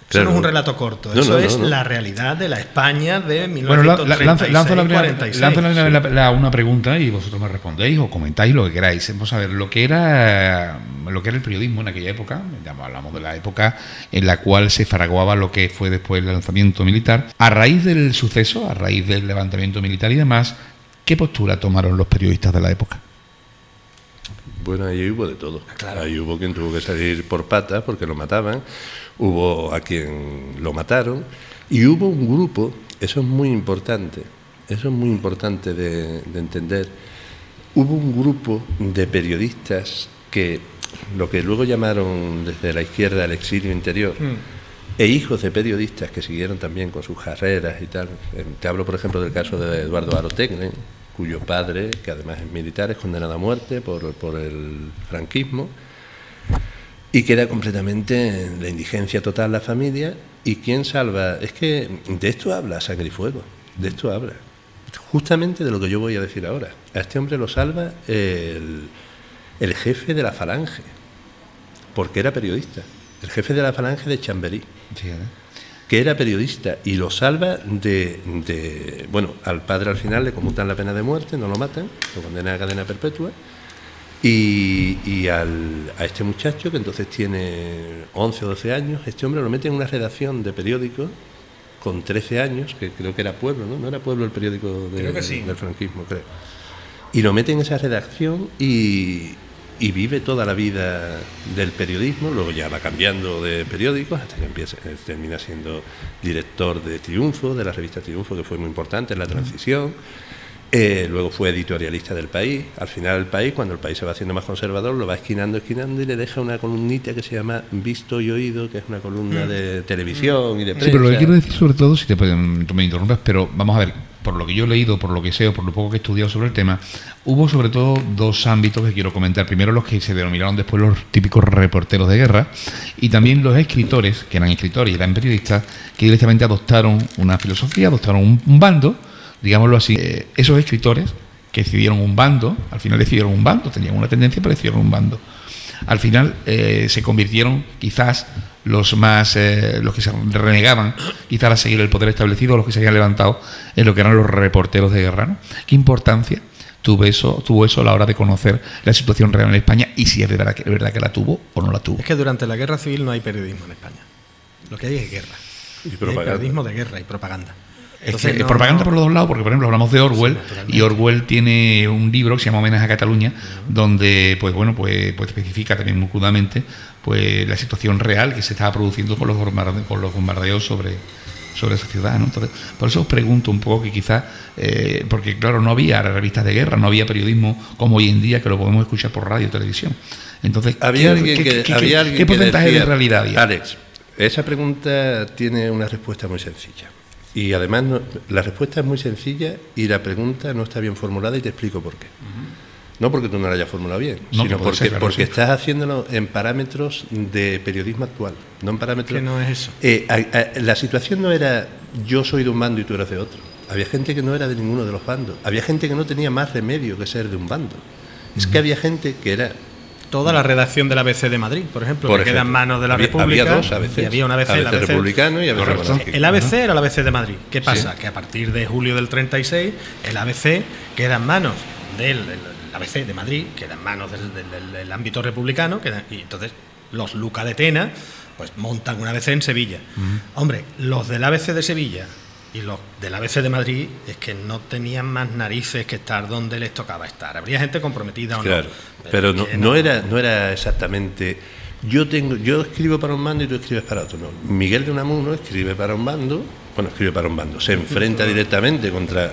Claro. no es un relato corto, eso es la realidad de la España de Bueno, 1936-46. lanzo una pregunta y vosotros me respondéis o comentáis lo que queráis. Vamos a ver, lo que era el periodismo en aquella época, hablamos de la época en la cual se fraguaba lo que fue después el lanzamiento militar. A raíz del suceso, a raíz del levantamiento militar y demás, ¿qué postura tomaron los periodistas de la época? Bueno, ahí hubo de todo. Claro. Ahí hubo quien tuvo que salir por patas porque lo mataban, hubo a quien lo mataron y hubo un grupo, eso es muy importante de entender, hubo un grupo de periodistas que lo que luego llamaron desde la izquierda el exilio interior, e hijos de periodistas que siguieron también con sus carreras y tal. Te hablo, por ejemplo, del caso de Eduardo Arotegui, cuyo padre, que además es militar, es condenado a muerte por el franquismo, y queda completamente en la indigencia total la familia. ¿Y quién salva? Es que de esto habla Sangre y Fuego, de esto habla. Justamente de lo que yo voy a decir ahora. A este hombre lo salva el jefe de la Falange, porque era periodista. El jefe de la Falange de Chamberí. Sí, Que era periodista, y lo salva bueno, al padre al final le conmutan la pena de muerte, no lo matan, lo condenan a cadena perpetua, y a este muchacho, que entonces tiene 11 o 12 años, este hombre lo mete en una redacción de periódico con 13 años, que creo que era Pueblo, ¿no? No era Pueblo el periódico del franquismo, creo. Y lo mete en esa redacción y vive toda la vida del periodismo, luego ya va cambiando de periódicos hasta que termina siendo director de Triunfo, de la revista Triunfo, que fue muy importante en la transición. Luego fue editorialista del País. Al final el País, cuando el País se va haciendo más conservador, lo va esquinando y le deja una columnita que se llama Visto y Oído, que es una columna de televisión y de prensa. Sí, pero lo que quiero decir sobre todo, si tú me interrumpes, pero vamos a ver, por lo que yo he leído, por lo que sé, o por lo poco que he estudiado sobre el tema, hubo sobre todo dos ámbitos que quiero comentar. Primero, los que se denominaron después los típicos reporteros de guerra, y también los escritores, que eran escritores y eran periodistas, que directamente adoptaron una filosofía, adoptaron un bando, digámoslo así. Esos escritores que decidieron un bando, al final decidieron un bando, tenían una tendencia, pero decidieron un bando. Al final se convirtieron quizás los que se renegaban quizás a seguir el poder establecido, los que se habían levantado en lo que eran los reporteros de guerra, ¿no? ¿Qué importancia tuvo eso a la hora de conocer la situación real en España, y si es verdad que la tuvo o no la tuvo? Es que durante la guerra civil no hay periodismo en España. Lo que hay es guerra. Y Hay propaganda. periodismo de guerra y propaganda. Entonces, propaganda por los dos lados, porque por ejemplo hablamos de Orwell, y Orwell tiene un libro que se llama Homenaje a Cataluña, donde pues especifica también muy crudamente pues la situación real que se estaba produciendo con los bombardeos sobre esa ciudad, ¿no? Entonces, por eso os pregunto un poco que quizás, porque claro, no había revistas de guerra, no había periodismo como hoy en día, que lo podemos escuchar por radio y televisión. Entonces, ¿qué porcentaje de realidad había? Alex, esa pregunta tiene una respuesta muy sencilla. Y además la respuesta es muy sencilla y la pregunta no está bien formulada, y te explico por qué. No porque tú no la hayas formulado bien, no, sino porque sí. Estás haciéndolo en parámetros de periodismo actual, no en parámetros... Que no es eso. La situación no era yo soy de un bando y tú eres de otro. Había gente que no era de ninguno de los bandos. Había gente que no tenía más remedio que ser de un bando. Es que había gente que era... Toda la redacción del ABC de Madrid, por ejemplo, que queda en manos de la República. Había dos ABCs. Y había un ABC, ABC republicano y ABC monárquico. El ABC era el ABC de Madrid. ¿Qué pasa? Que a partir de julio del 36, el ABC queda en manos del ABC de Madrid, queda en manos del ámbito republicano, y entonces los Luca de Tena, pues montan un ABC en Sevilla. Hombre, los del ABC de Sevilla y los del ABC de Madrid es que no tenían más narices que estar donde les tocaba estar. Habría gente comprometida o claro, no. Pero no era exactamente... Yo escribo para un bando y tú escribes para otro. No. Miguel de Unamuno escribe para un bando, se enfrenta directamente contra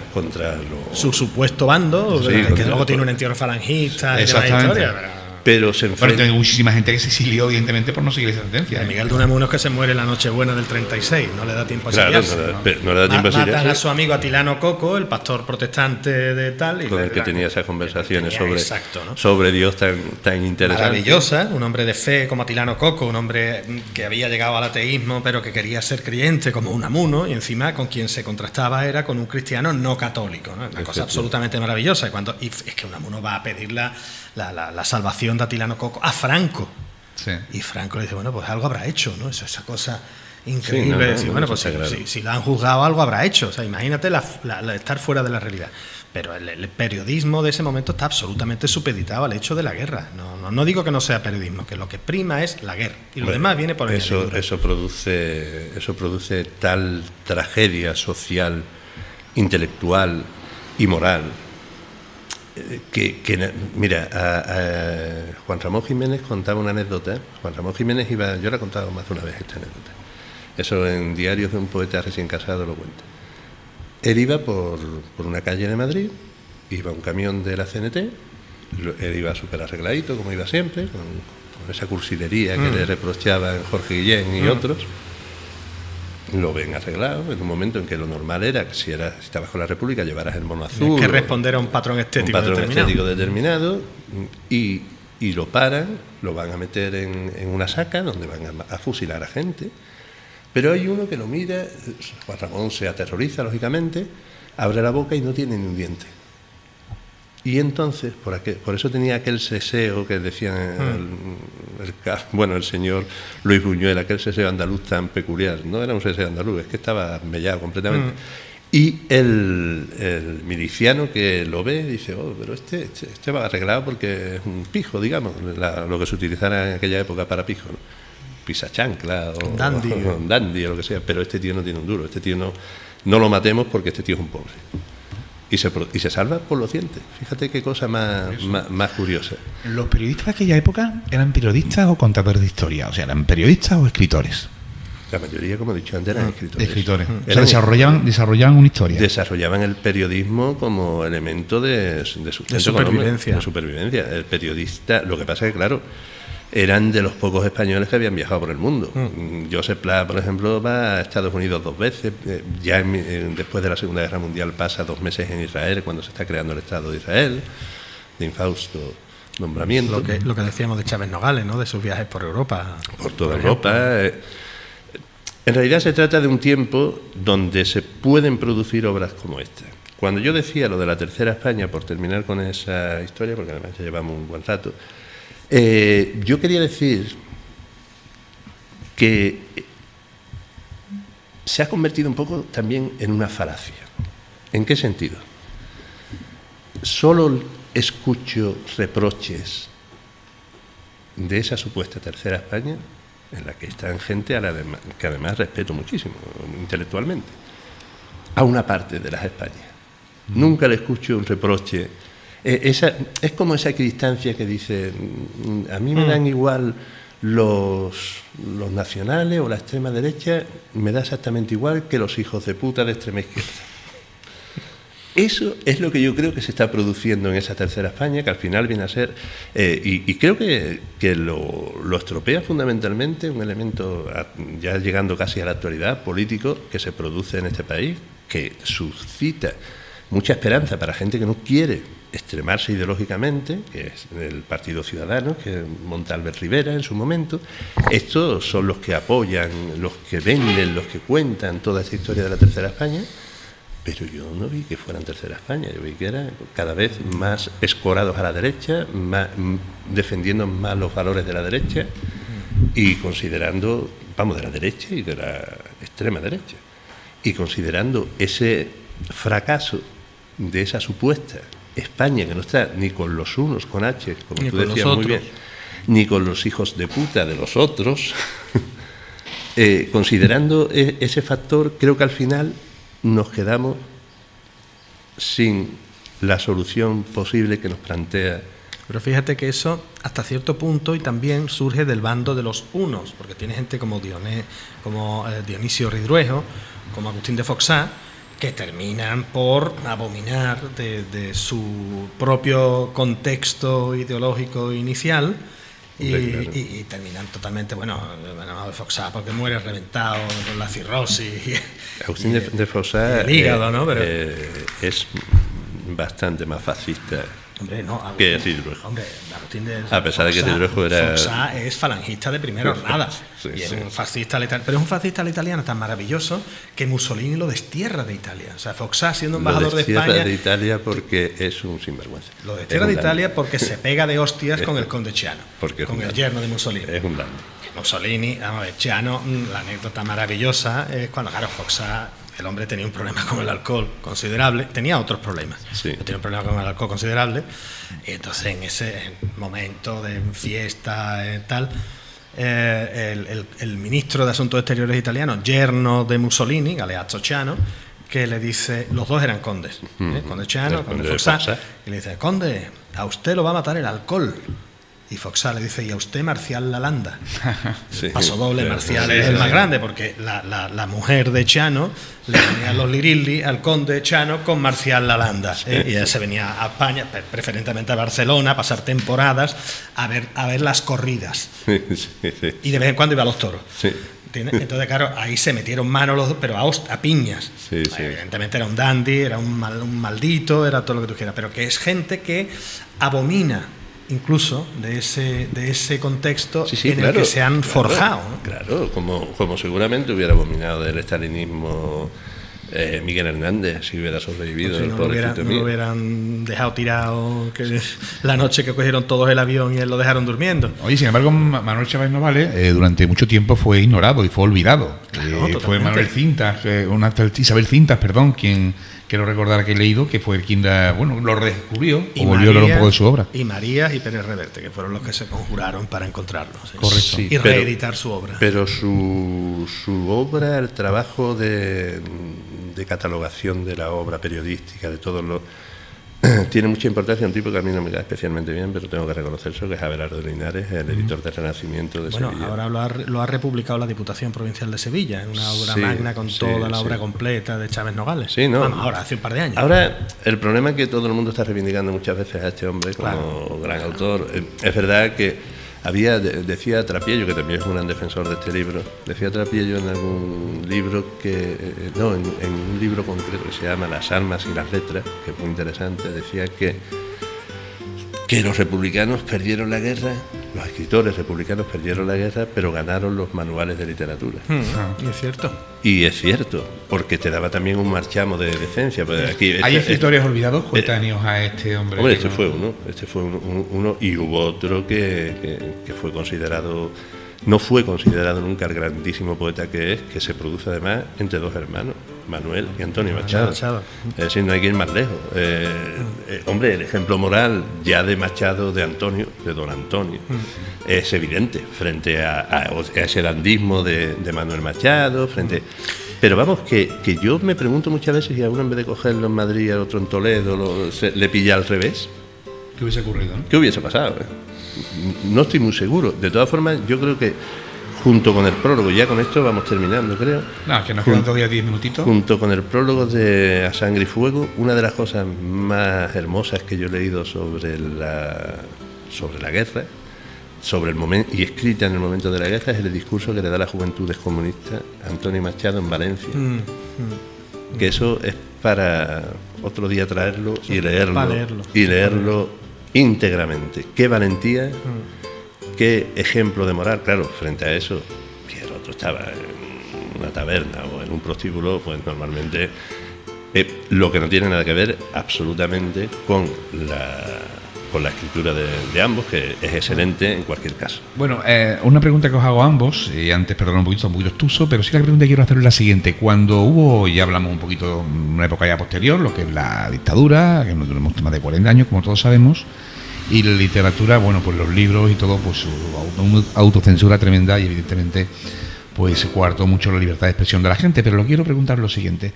los... Su supuesto bando, sí, que luego tiene un entierro falangista y demás historia, pero se enfrenta... Bueno, hay muchísima gente que se exilió, evidentemente, por no seguir esa sentencia. Miguel de Unamuno es que se muere en la Nochebuena del 36, no le da tiempo a exiliarse. No le da tiempo a exiliarse. Matan a su amigo Atilano Coco, el pastor protestante de tal. Y con el que tenía esas conversaciones exacto, ¿no? sobre Dios tan interesantes. Maravillosa, un hombre de fe como Atilano Coco, un hombre que había llegado al ateísmo, pero que quería ser creyente como Unamuno, y encima con quien se contrastaba era con un cristiano no católico, ¿no? Una cosa absolutamente maravillosa. Y es que Unamuno va a pedir la salvación de Atilano Coco a Franco. Sí. Y Franco le dice, bueno, pues algo habrá hecho, ¿no? Esa cosa increíble. Decir, bueno, pues si lo han juzgado, algo habrá hecho. O sea, imagínate estar fuera de la realidad. Pero el periodismo de ese momento está absolutamente supeditado al hecho de la guerra. No digo que no sea periodismo, que lo que prima es la guerra. Y lo demás viene por el eso produce tal tragedia social, intelectual y moral. Mira, a Juan Ramón Jiménez contaba una anécdota. Juan Ramón Jiménez yo la he contado más de una vez esta anécdota. Eso en Diarios de un poeta recién casado lo cuenta. Él iba por una calle de Madrid, iba un camión de la CNT, él iba súper arregladito, como iba siempre, con esa cursilería que le reprochaban Jorge Guillén y otros. Lo ven arreglado en un momento en que lo normal era que si estabas con la República llevaras el mono azul. Que responder a un patrón estético determinado y lo paran, lo van a meter en una saca donde van a fusilar a gente. Pero hay uno que lo mira, Juan Ramón se aterroriza, lógicamente, abre la boca y no tiene ni un diente. Y entonces, por eso tenía aquel seseo que decían el señor Luis Buñuel, aquel seseo andaluz tan peculiar. No era un seseo andaluz, es que estaba mellado completamente. Y el miliciano que lo ve dice, pero este va arreglado porque es un pijo, digamos, lo que se utilizara en aquella época para pijo, ¿no? Pisachancla o dandy o lo que sea, pero este tío no tiene un duro, este tío no lo matemos porque este tío es un pobre. Y se salva por los dientes. Fíjate qué cosa más curiosa. ¿Los periodistas de aquella época eran periodistas o contadores de historia? O sea, ¿eran periodistas o escritores? La mayoría, como he dicho antes, eran escritores. O sea, desarrollaban una historia. Desarrollaban el periodismo como elemento de supervivencia. El periodista, lo que pasa es que, claro, eran de los pocos españoles que habían viajado por el mundo. Josep Pla, por ejemplo, va a Estados Unidos 2 veces. Después de la Segunda Guerra Mundial pasa 2 meses en Israel, cuando se está creando el Estado de Israel, de infausto nombramiento. Lo que decíamos de Chávez Nogales, ¿no? De sus viajes por Europa. Por toda Europa. En realidad se trata de un tiempo donde se pueden producir obras como esta. Cuando yo decía lo de la Tercera España, por terminar con esa historia, porque además ya llevamos un buen rato, yo quería decir que se ha convertido un poco también en una falacia. ¿En qué sentido? Solo escucho reproches de esa supuesta Tercera España, en la que están gente que además respeto muchísimo intelectualmente, a una parte de las Españas. Nunca le escucho un reproche. Es como esa equidistancia que dice, a mí me dan igual los nacionales o la extrema derecha, me da exactamente igual que los hijos de puta de extrema izquierda. Eso es lo que yo creo que se está produciendo en esa Tercera España, que al final viene a ser, y creo que lo estropea fundamentalmente un elemento, ya llegando casi a la actualidad, político, que se produce en este país, que suscita mucha esperanza para gente que no quiere extremarse ideológicamente, que es el Partido Ciudadano, que monta Albert Rivera en su momento. Estos son los que apoyan, los que venden, los que cuentan toda esta historia de la Tercera España, pero yo no vi que fueran Tercera España, yo vi que eran cada vez más escorados a la derecha, defendiendo más los valores de la derecha y considerando, de la derecha y de la extrema derecha, y considerando ese fracaso de esa supuesta España, que no está ni con los unos con H, como tú decías muy bien, ni con los hijos de puta de los otros. Considerando ese factor, creo que al final nos quedamos sin la solución posible que nos plantea. Pero fíjate que eso hasta cierto punto y también surge del bando de los unos, porque tiene gente como Dionisio Ridruejo, como Agustín de Foxá, que terminan por abominar de su propio contexto ideológico inicial y terminan totalmente, bueno, de Foxá porque muere reventado con la cirrosis. Agustín de Foxá el hígado, ¿no? Pero es bastante más fascista. Hombre, no, Agustín, que Ridruejo. Hombre, Agustín de a pesar de que Ridruejo era... Foxá es falangista de primera hornada. Sí, y es sí. un fascista pero es un fascista al italiano tan maravilloso que Mussolini lo destierra de Italia. O sea, Foxá, siendo embajador de España... Lo destierra de Italia porque es un sinvergüenza. Lo destierra de Italia porque se pega de hostias con el conde Chiano, con el yerno de Mussolini. Es un daño. Mussolini, vamos a ver, Chiano, la anécdota maravillosa es cuando, claro, Foxá... El hombre tenía un problema con el alcohol considerable, tenía otros problemas, sí. Tenía un problema con el alcohol considerable, y entonces en ese momento de fiesta tal, el ministro de Asuntos Exteriores italiano, yerno de Mussolini, Galeazzo Ciano, que le dice, los dos eran condes, conde Ciano, conde Foxá, y le dice, conde, a usted lo va a matar el alcohol. Y Foxá le dice, y a usted Marcial Lalanda. Sí, paso doble, Marcial es el más grande, porque la mujer de Ciano le venía los lirilli al conde Ciano con Marcial Lalanda. Y él se venía a España, preferentemente a Barcelona, a pasar temporadas, a ver las corridas. Y de vez en cuando iba a los toros. Sí. Entonces, claro, ahí se metieron manos los dos, pero a piñas. Sí. Evidentemente era un dandy, era un maldito, era todo lo que tú quieras, pero que es gente que abomina incluso de ese contexto en el que se han forjado, ¿no? Claro, como seguramente hubiera abominado del estalinismo Miguel Hernández si hubiera sobrevivido. Pues si no lo hubieran dejado tirado la noche que cogieron todos el avión y él lo dejaron durmiendo. Oye, sin embargo, Manuel Chávez Novales durante mucho tiempo fue ignorado y fue olvidado. Claro, fue Manuel Cintas, Isabel Cintas, perdón, quien... Quiero recordar que he leído que fue quien lo redescubrió o volvió a leer un poco de su obra. Y Marías y Pérez Reverte, que fueron los que se conjuraron para encontrarlo. ¿Sí? Correcto. Y reeditar su obra. Pero su obra, el trabajo de catalogación de la obra periodística, de todos los... tiene mucha importancia. Un tipo que a mí no me cae especialmente bien, pero tengo que reconocerlo, que es Abelardo Linares, el editor de Renacimiento de Sevilla. Ahora lo ha republicado la Diputación Provincial de Sevilla, en una obra magna con toda la obra completa de Chávez Nogales. Sí, ¿no? Vamos, ahora, hace un par de años. Ahora, el problema es que todo el mundo está reivindicando muchas veces a este hombre como gran autor. Es verdad que decía Trapiello, que también es un gran defensor de este libro, decía Trapiello en algún libro en un libro concreto que se llama Las almas y las letras, que es muy interesante, decía que los republicanos perdieron la guerra, los escritores republicanos perdieron la guerra, pero ganaron los manuales de literatura. Y es cierto. Y es cierto, porque te daba también un marchamo de decencia. ¿Hay escritores olvidados coetáneos a este hombre? Hombre, este fue uno, y hubo otro que fue considerado... No fue considerado nunca el grandísimo poeta que se produce además entre dos hermanos, Manuel y Antonio Machado. Es decir, no hay que ir más lejos. Hombre, el ejemplo moral ya de Machado, de Antonio, de don Antonio, es evidente frente a ese dandismo de Manuel Machado, Pero vamos, que yo me pregunto muchas veces si a uno en vez de cogerlo en Madrid, al otro en Toledo, le pilla al revés. ¿Qué hubiese ocurrido? ¿Qué hubiese pasado? No estoy muy seguro. De todas formas, yo creo que junto con el prólogo, ya con esto vamos terminando, creo. No, que nos quedan todavía 10 minutitos. Junto con el prólogo de A Sangre y Fuego, una de las cosas más hermosas que yo he leído sobre la guerra, sobre el momento y escrita en el momento de la guerra, es el discurso que le da la Juventud Comunista Antonio Machado en Valencia. Que eso es para otro día traerlo y leerlo íntegramente. Qué valentía, qué ejemplo de moral. Claro, frente a eso, Pierrotto estaba en una taberna o en un prostíbulo, pues normalmente lo que no tiene nada que ver absolutamente con la escritura de ambos, que es excelente en cualquier caso. Bueno, una pregunta que os hago a ambos, y antes, perdón, un poquito obtuso, pero sí la pregunta que quiero hacer es la siguiente. Cuando hubo, ya hablamos un poquito, una época ya posterior, lo que es la dictadura, que no tenemos más de 40 años, como todos sabemos, y la literatura, bueno, pues los libros y todo, pues su autocensura tremenda y evidentemente pues se coartó mucho la libertad de expresión de la gente. Pero lo quiero preguntar lo siguiente: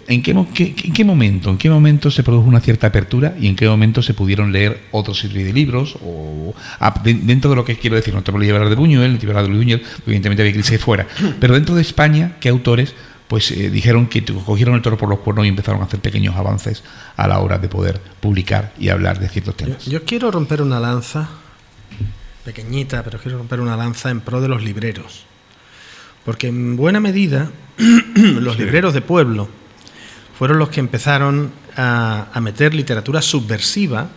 ¿en qué momento se produjo una cierta apertura y en qué momento se pudieron leer otros serie de libros? O dentro de lo que quiero decir, no te voy a hablar de Buñuel, no te voy a hablar de Buñuel, evidentemente había que irse fuera, pero dentro de España, ¿qué autores pues dijeron que cogieron el toro por los cuernos y empezaron a hacer pequeños avances a la hora de poder publicar y hablar de ciertos temas? Yo quiero romper una lanza, pequeñita, pero quiero romper una lanza en pro de los libreros. Porque en buena medida los libreros de pueblo fueron los que empezaron a meter literatura subversiva,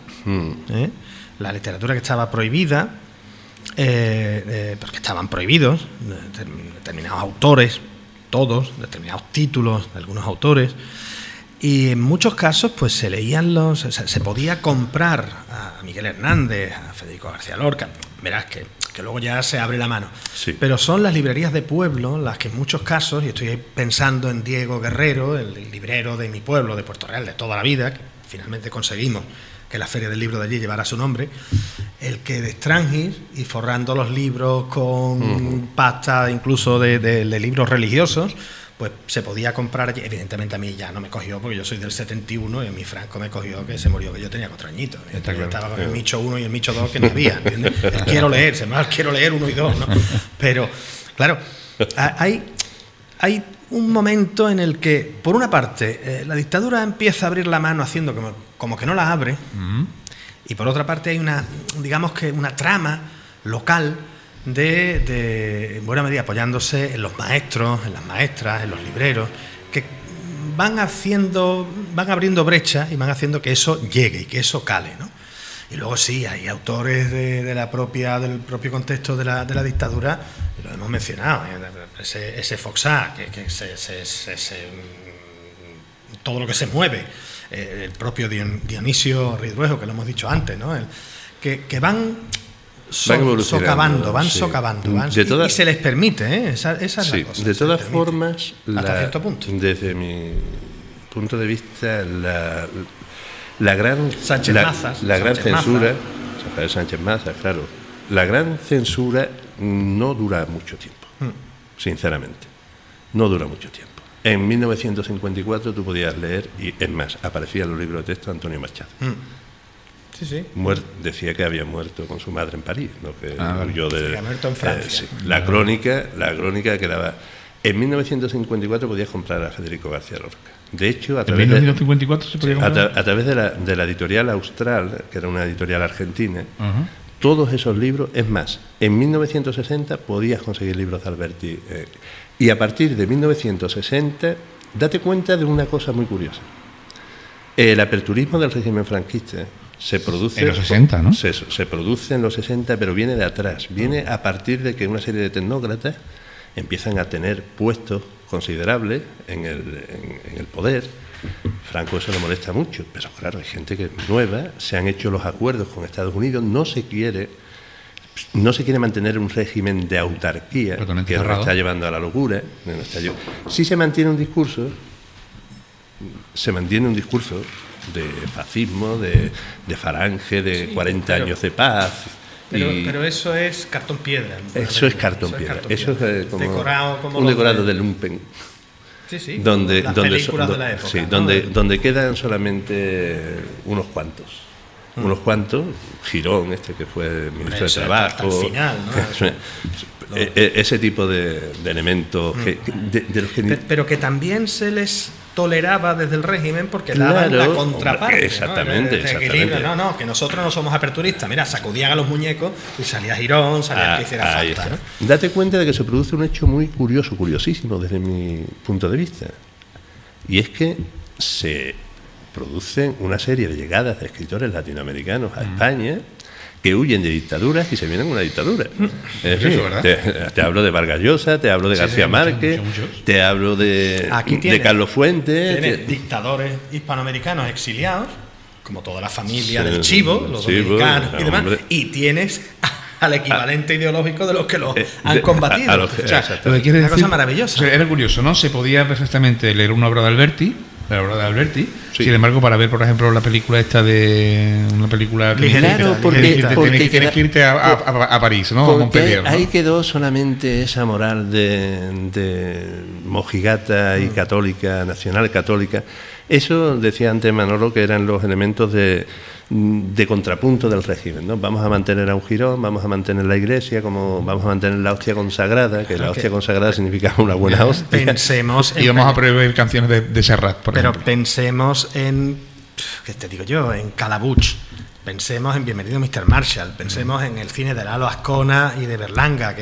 la literatura que estaba prohibida, porque estaban prohibidos determinados autores, todos, determinados títulos de algunos autores, y en muchos casos pues se leían se podía comprar a Miguel Hernández, a Federico García Lorca. Verás que luego ya se abre la mano. Sí. Pero son las librerías de pueblo las que en muchos casos, y estoy pensando en Diego Guerrero, el librero de mi pueblo, de Puerto Real, de toda la vida, que finalmente conseguimos que la Feria del Libro de allí llevara su nombre, el que de Strangis y forrando los libros con pasta incluso de libros religiosos, pues se podía comprar allí. Evidentemente a mí ya no me cogió porque yo soy del 71 y a mí Franco me cogió que se murió que yo tenía 4 añitos. Yo estaba con el Micho 1 y el Micho 2 que no había, ¿entiendes? Quiero leer 1 y 2, ¿no? Pero, claro, hay un momento en el que, por una parte, la dictadura empieza a abrir la mano haciendo como que no la abre, y por otra parte hay una trama local en buena medida apoyándose en los maestros, en las maestras, en los libreros, que van abriendo brechas y van haciendo que eso llegue y que eso cale, ¿no? Y luego sí, hay autores del propio contexto de la dictadura, y lo hemos mencionado, ese Foxá, todo lo que se mueve, el propio Dionisio Ridruejo, que lo hemos dicho antes, ¿no? Que van socavando, y se les permite, esa es la cosa. De todas formas, hasta cierto punto. Desde mi punto de vista, la gran censura, Rafael Sánchez Mazas, claro, la gran censura no dura mucho tiempo, sinceramente, no dura mucho tiempo. En 1954 tú podías leer, y es más, aparecía en los libros de texto Antonio Machado. Sí. Decía que había muerto con su madre en París, ¿no? Había muerto en Francia. La crónica que daba. En 1954 podías comprar a Federico García Lorca. De hecho, a través 1954 se podía comprar. A través de la editorial Austral, que era una editorial argentina, todos esos libros, es más, en 1960 podías conseguir libros de Alberti. Y a partir de 1960, date cuenta de una cosa muy curiosa. El aperturismo del régimen franquista se produce en los 60, ¿no? Se produce en los 60, pero viene de atrás. Viene a partir de que una serie de tecnócratas empiezan a tener puestos considerables en el poder. Franco eso le molesta mucho, pero claro, hay gente que es nueva, se han hecho los acuerdos con Estados Unidos, no se quiere mantener un régimen de autarquía que nos está llevando a la locura. Si se mantiene un discurso, de fascismo, de falange, de 40 años de paz. Pero eso es cartón piedra. Eso es cartón piedra. Eso es como un decorado de lumpen. Sí. Donde películas de la época. Sí, donde quedan solamente unos cuantos. Girón, que fue ministro de Trabajo. Hasta el final, ¿no? Ese tipo de elementos de los que... Pero que también se les toleraba desde el régimen porque daban la contraparte. Exactamente. No, que nosotros no somos aperturistas. Mira, sacudían a los muñecos y salía Girón, salía el que hiciera falta, ¿no? Date cuenta de que se produce un hecho muy curioso, curiosísimo desde mi punto de vista. Y es que se producen una serie de llegadas de escritores latinoamericanos a España que huyen de dictaduras y se vienen a una dictadura. Te hablo de Vargas Llosa, te hablo de García Márquez, te hablo de Carlos Fuentes. Tienes dictadores hispanoamericanos exiliados, como toda la familia del Chivo, los dominicanos y demás, y tienes al equivalente ideológico de los que los han combatido. Lo que quiere decir, una cosa maravillosa. Era curioso, ¿no? Se podía perfectamente leer una obra de Alberti La obra de Alberti. Sí. Sin embargo, para ver, por ejemplo, la película esta de... Una película... Claro, tienes que irte a París, ¿no? A Montpellier, ¿no? Ahí quedó solamente esa moral de mojigata y católica, nacional católica. Eso, decía antes Manolo, que eran los elementos de contrapunto del régimen, ¿no? Vamos a mantener a un jirón, vamos a mantener la iglesia, como vamos a mantener la hostia consagrada, que la hostia consagrada significa una buena hostia. Pensemos y vamos a prohibir canciones de Serrat, por ejemplo. Pero pensemos en, ¿qué te digo yo? En Calabuch. Pensemos en Bienvenido Mr. Marshall, pensemos en el cine de Lalo Ascona y de Berlanga,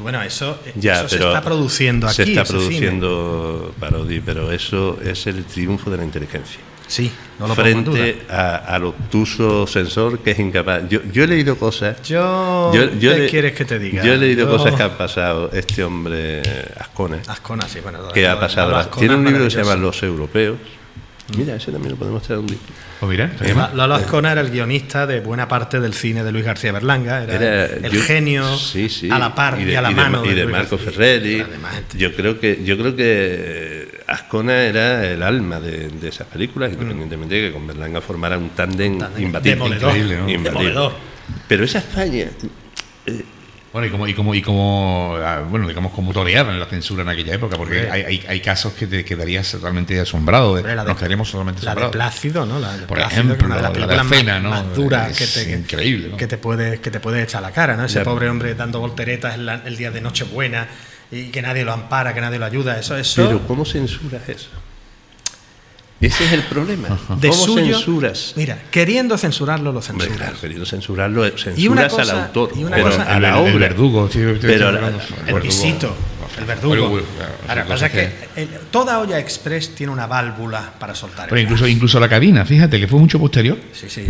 bueno, eso se está produciendo aquí. Se está produciendo, Parodi, pero eso es el triunfo de la inteligencia. Sí, no lo frente al obtuso censor que es incapaz. Yo he leído cosas. ¿Qué quieres que te diga? Yo he leído cosas que ha pasado este hombre Ascona. Ascona, sí, bueno. Que ha pasado. Tiene un libro que se llama Los Europeos. Mira, ese también lo podemos traer un día. Pues mira, Lalo Ascona era el guionista de buena parte del cine de Luis García Berlanga, era el genio a la par y a la mano de Marco Ferreri. Yo creo que Ascona era el alma de esas películas, independientemente de que con Berlanga formara un tándem imbatible. Demoledor. Pero esa España... Bueno, bueno, digamos, como toreaban la censura en aquella época, porque hay casos que te quedarías totalmente asombrado. Nos quedaríamos totalmente asombrados. La de Plácido, ¿no? Por ejemplo, la de Cena, ¿no? Más dura increíble, ¿no? que te puede echar la cara, ¿no? Ese pobre hombre dando volteretas el día de Nochebuena y que nadie lo ampara, que nadie lo ayuda. Eso. Pero ¿cómo censuras eso? Ese es el problema. ¿Cómo censuras? Mira, queriendo censurarlo, lo censuras. Claro, queriendo censurarlo, censuras al autor. Pero a la obra. El verdugo, sí, pero el visito, el verdugo. Ahora, pasa que toda olla express tiene una válvula para soltar. Pero incluso la cabina, fíjate, que fue mucho posterior,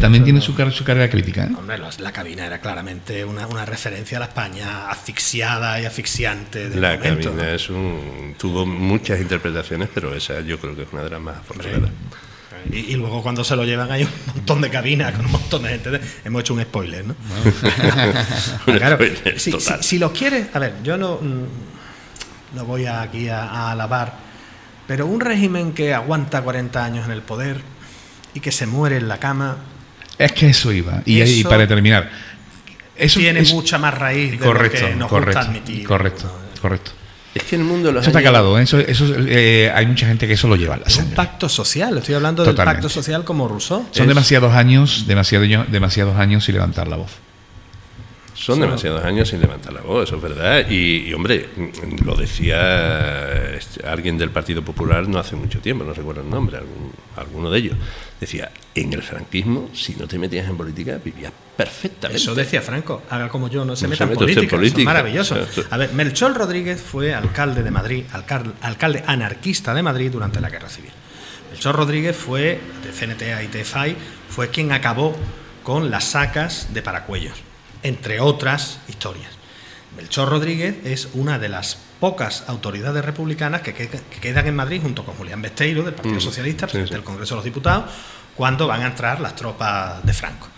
también tiene su carga crítica. Hombre, la cabina era claramente una referencia a la España asfixiada y asfixiante del momento. La cabina tuvo muchas interpretaciones, pero esa yo creo que es una de las más afortunadas. Y luego cuando se lo llevan hay un montón de cabinas con un montón de gente. Hemos hecho un spoiler, ¿no? Claro, si los quieres... A ver, yo no voy aquí a alabar, pero un régimen que aguanta 40 años en el poder y que se muere en la cama... Es que eso iba. Y para terminar... Eso tiene mucha más raíz de lo que nos gusta admitir. Correcto. Es que en el mundo eso está calado, ¿eh? Hay mucha gente que eso lo lleva a la sangre. Un pacto social, estoy hablando del pacto social como Rousseau. Son demasiados años sin levantar la voz. Son demasiados años sin levantar la voz, eso es verdad. Y hombre, lo decía alguien del Partido Popular no hace mucho tiempo, no recuerdo el nombre, alguno de ellos. Decía, en el franquismo, si no te metías en política, vivías perfectamente. Eso decía Franco, haga como yo, no se meta en política. Eso es maravilloso. A ver, Melchor Rodríguez fue alcalde de Madrid, alcalde anarquista de Madrid durante la Guerra Civil. Melchor Rodríguez fue, de CNTA y TFI, fue quien acabó con las sacas de Paracuellos, entre otras historias. Melchor Rodríguez es una de las pocas autoridades republicanas que quedan en Madrid junto con Julián Besteiro del Partido Socialista, presidente del Congreso de los Diputados, cuando van a entrar las tropas de Franco.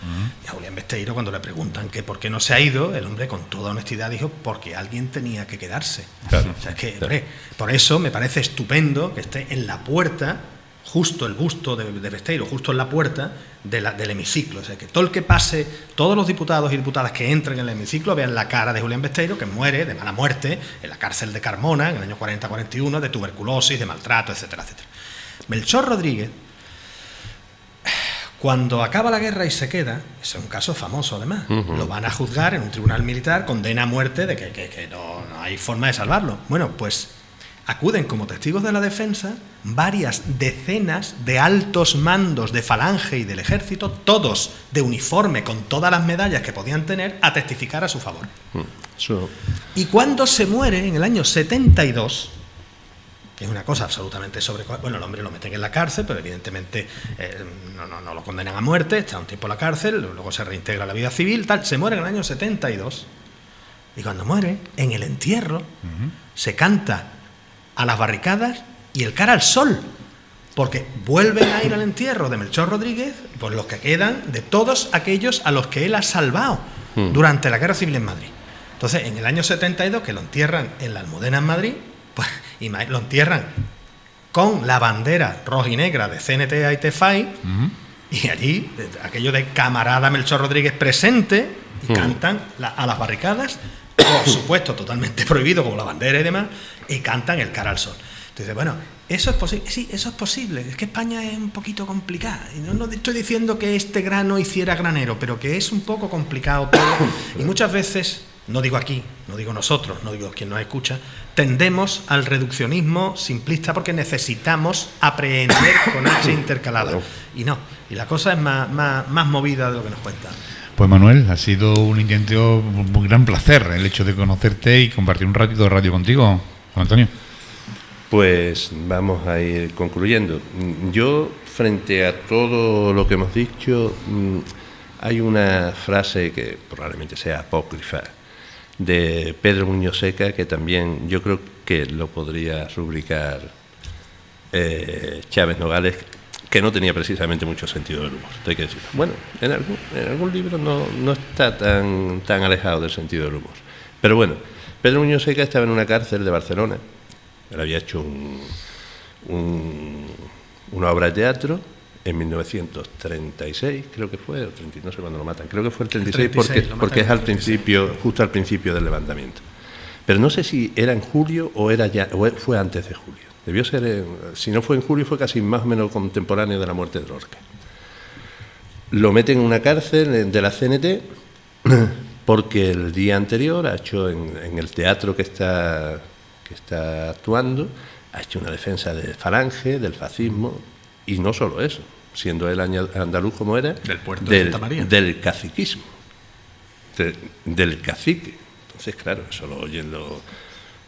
Y a Julián Besteiro, cuando le preguntan que por qué no se ha ido, el hombre con toda honestidad dijo, porque alguien tenía que quedarse. Claro. O sea, es que, hombre, por eso me parece estupendo que esté en la puerta, justo el busto de Besteiro, justo en la puerta del hemiciclo. O sea, que todo el que pase, todos los diputados y diputadas que entren en el hemiciclo vean la cara de Julián Besteiro, que muere de mala muerte en la cárcel de Carmona en el año 40-41, de tuberculosis, de maltrato, etcétera, etcétera. Melchor Rodríguez, cuando acaba la guerra y se queda, ese es un caso famoso además, lo van a juzgar en un tribunal militar, condena a muerte de que no hay forma de salvarlo. Bueno, pues acuden como testigos de la defensa varias decenas de altos mandos de Falange y del Ejército, todos de uniforme con todas las medallas que podían tener, a testificar a su favor. Y cuando se muere en el año 72, que es una cosa absolutamente bueno, el hombre lo meten en la cárcel, pero evidentemente no lo condenan a muerte, está un tiempo en la cárcel, luego se reintegra a la vida civil, tal, se muere en el año 72, y cuando muere, en el entierro, se canta a las barricadas y el cara al sol, porque vuelven a ir al entierro de Melchor Rodríguez, por los que quedan de todos aquellos a los que él ha salvado durante la Guerra Civil en Madrid. Entonces, en el año 72, que lo entierran en la Almudena en Madrid, pues, y lo entierran con la bandera roja y negra de CNT y TFAI, y allí, aquello de camarada Melchor Rodríguez presente, y cantan a las barricadas, por supuesto, totalmente prohibido, como la bandera y demás, y cantan el Cara al Sol. Entonces, bueno, ¿eso es posible? Sí, eso es posible. Es que España es un poquito complicada. Y no estoy diciendo que este grano hiciera granero, pero que es un poco complicado todo. Y muchas veces, no digo aquí, no digo nosotros, no digo quien nos escucha, tendemos al reduccionismo simplista porque necesitamos aprehender con H intercalada. Y no, y la cosa es más movida de lo que nos cuentan. Pues Manuel, ha sido un intento, un gran placer el hecho de conocerte y compartir un ratito de radio contigo, Juan Antonio. Pues vamos a ir concluyendo. Yo, frente a todo lo que hemos dicho, hay una frase que probablemente sea apócrifa, de Pedro Muñoz Seca, que también yo creo que lo podría rubricar Chávez Nogales, que no tenía precisamente mucho sentido del humor, hay que decirlo. Bueno, en algún libro no está tan alejado del sentido del humor. Pero bueno, Pedro Muñoz Seca estaba en una cárcel de Barcelona. Él había hecho una obra de teatro en 1936, creo que fue, o 30, no sé cuándo lo matan, creo que fue el 36, porque es justo al principio del levantamiento. Pero no sé si era en julio o fue antes de julio. Debió ser, si no fue en julio, fue casi más o menos contemporáneo de la muerte de Lorca. Lo meten en una cárcel de la CNT porque el día anterior ha hecho en el teatro que está actuando, ha hecho una defensa de Falange, del fascismo, y no solo eso, siendo él andaluz como era, del puerto de Santa María, del caciquismo, del cacique. Entonces, claro, eso lo oyen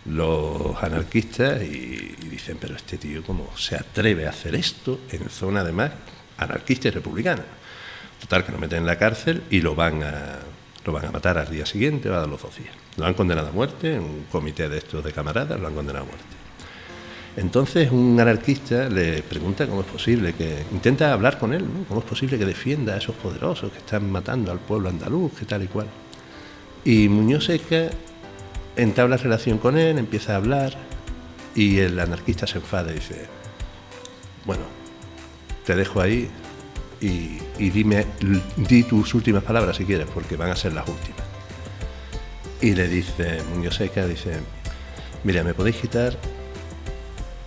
los anarquistas y dicen, pero este tío cómo se atreve a hacer esto en zona además anarquista y republicana. Total, que lo meten en la cárcel y lo van a matar al día siguiente o a los 2 días. Lo han condenado a muerte, en un comité de estos de camaradas lo han condenado a muerte. Entonces un anarquista le pregunta cómo es posible que... Intenta hablar con él, ¿no? ¿Cómo es posible que defienda a esos poderosos que están matando al pueblo andaluz, que tal y cual? Y Muñoz Seca entabla relación con él, empieza a hablar, y el anarquista se enfada y dice, bueno, te dejo ahí y di tus últimas palabras si quieres, porque van a ser las últimas. Y le dice Muñoz Seca, dice, mira, me podéis quitar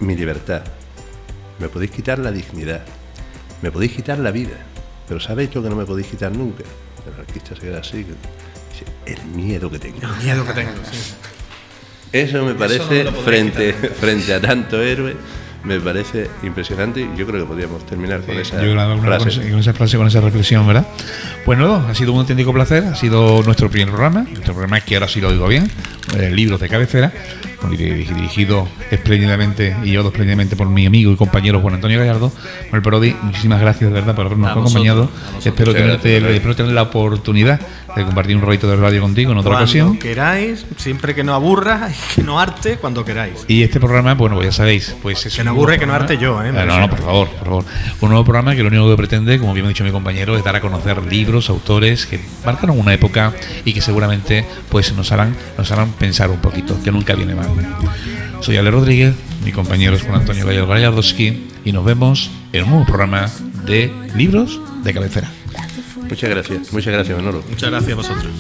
mi libertad, me podéis quitar la dignidad, me podéis quitar la vida, pero ¿sabéis lo que no me podéis quitar nunca? El anarquista se queda así, dice, el miedo que tengo. El miedo que tengo, sí. Eso me parece, no frente a tanto héroe, me parece impresionante, y yo creo que podríamos terminar con esa frase. Con esa reflexión, ¿verdad? Pues no, ha sido un auténtico placer, ha sido nuestro programa que ahora sí lo digo bien, Libros de Cabecera, dirigido espléndidamente y llevado espléndidamente por mi amigo y compañero Juan Antonio Gallardo. Manuel Parodi, muchísimas gracias de verdad por habernos acompañado. Espero tener la oportunidad de compartir un ratito de radio contigo en otra ocasión. Cuando queráis, siempre que no aburra y que no harte, cuando queráis. Y este programa, bueno, pues ya sabéis, pues es que no aburre, que no arte yo, No, por favor. Un nuevo programa que lo único que pretende, como bien ha dicho mi compañero, es dar a conocer libros, autores que marcaron una época y que seguramente pues nos harán pensar un poquito, que nunca viene mal. Soy Ale Rodríguez, mi compañero es Juan Antonio Gallardoski, y nos vemos en un nuevo programa de Libros de Cabecera. Muchas gracias Manolo. Muchas gracias a vosotros.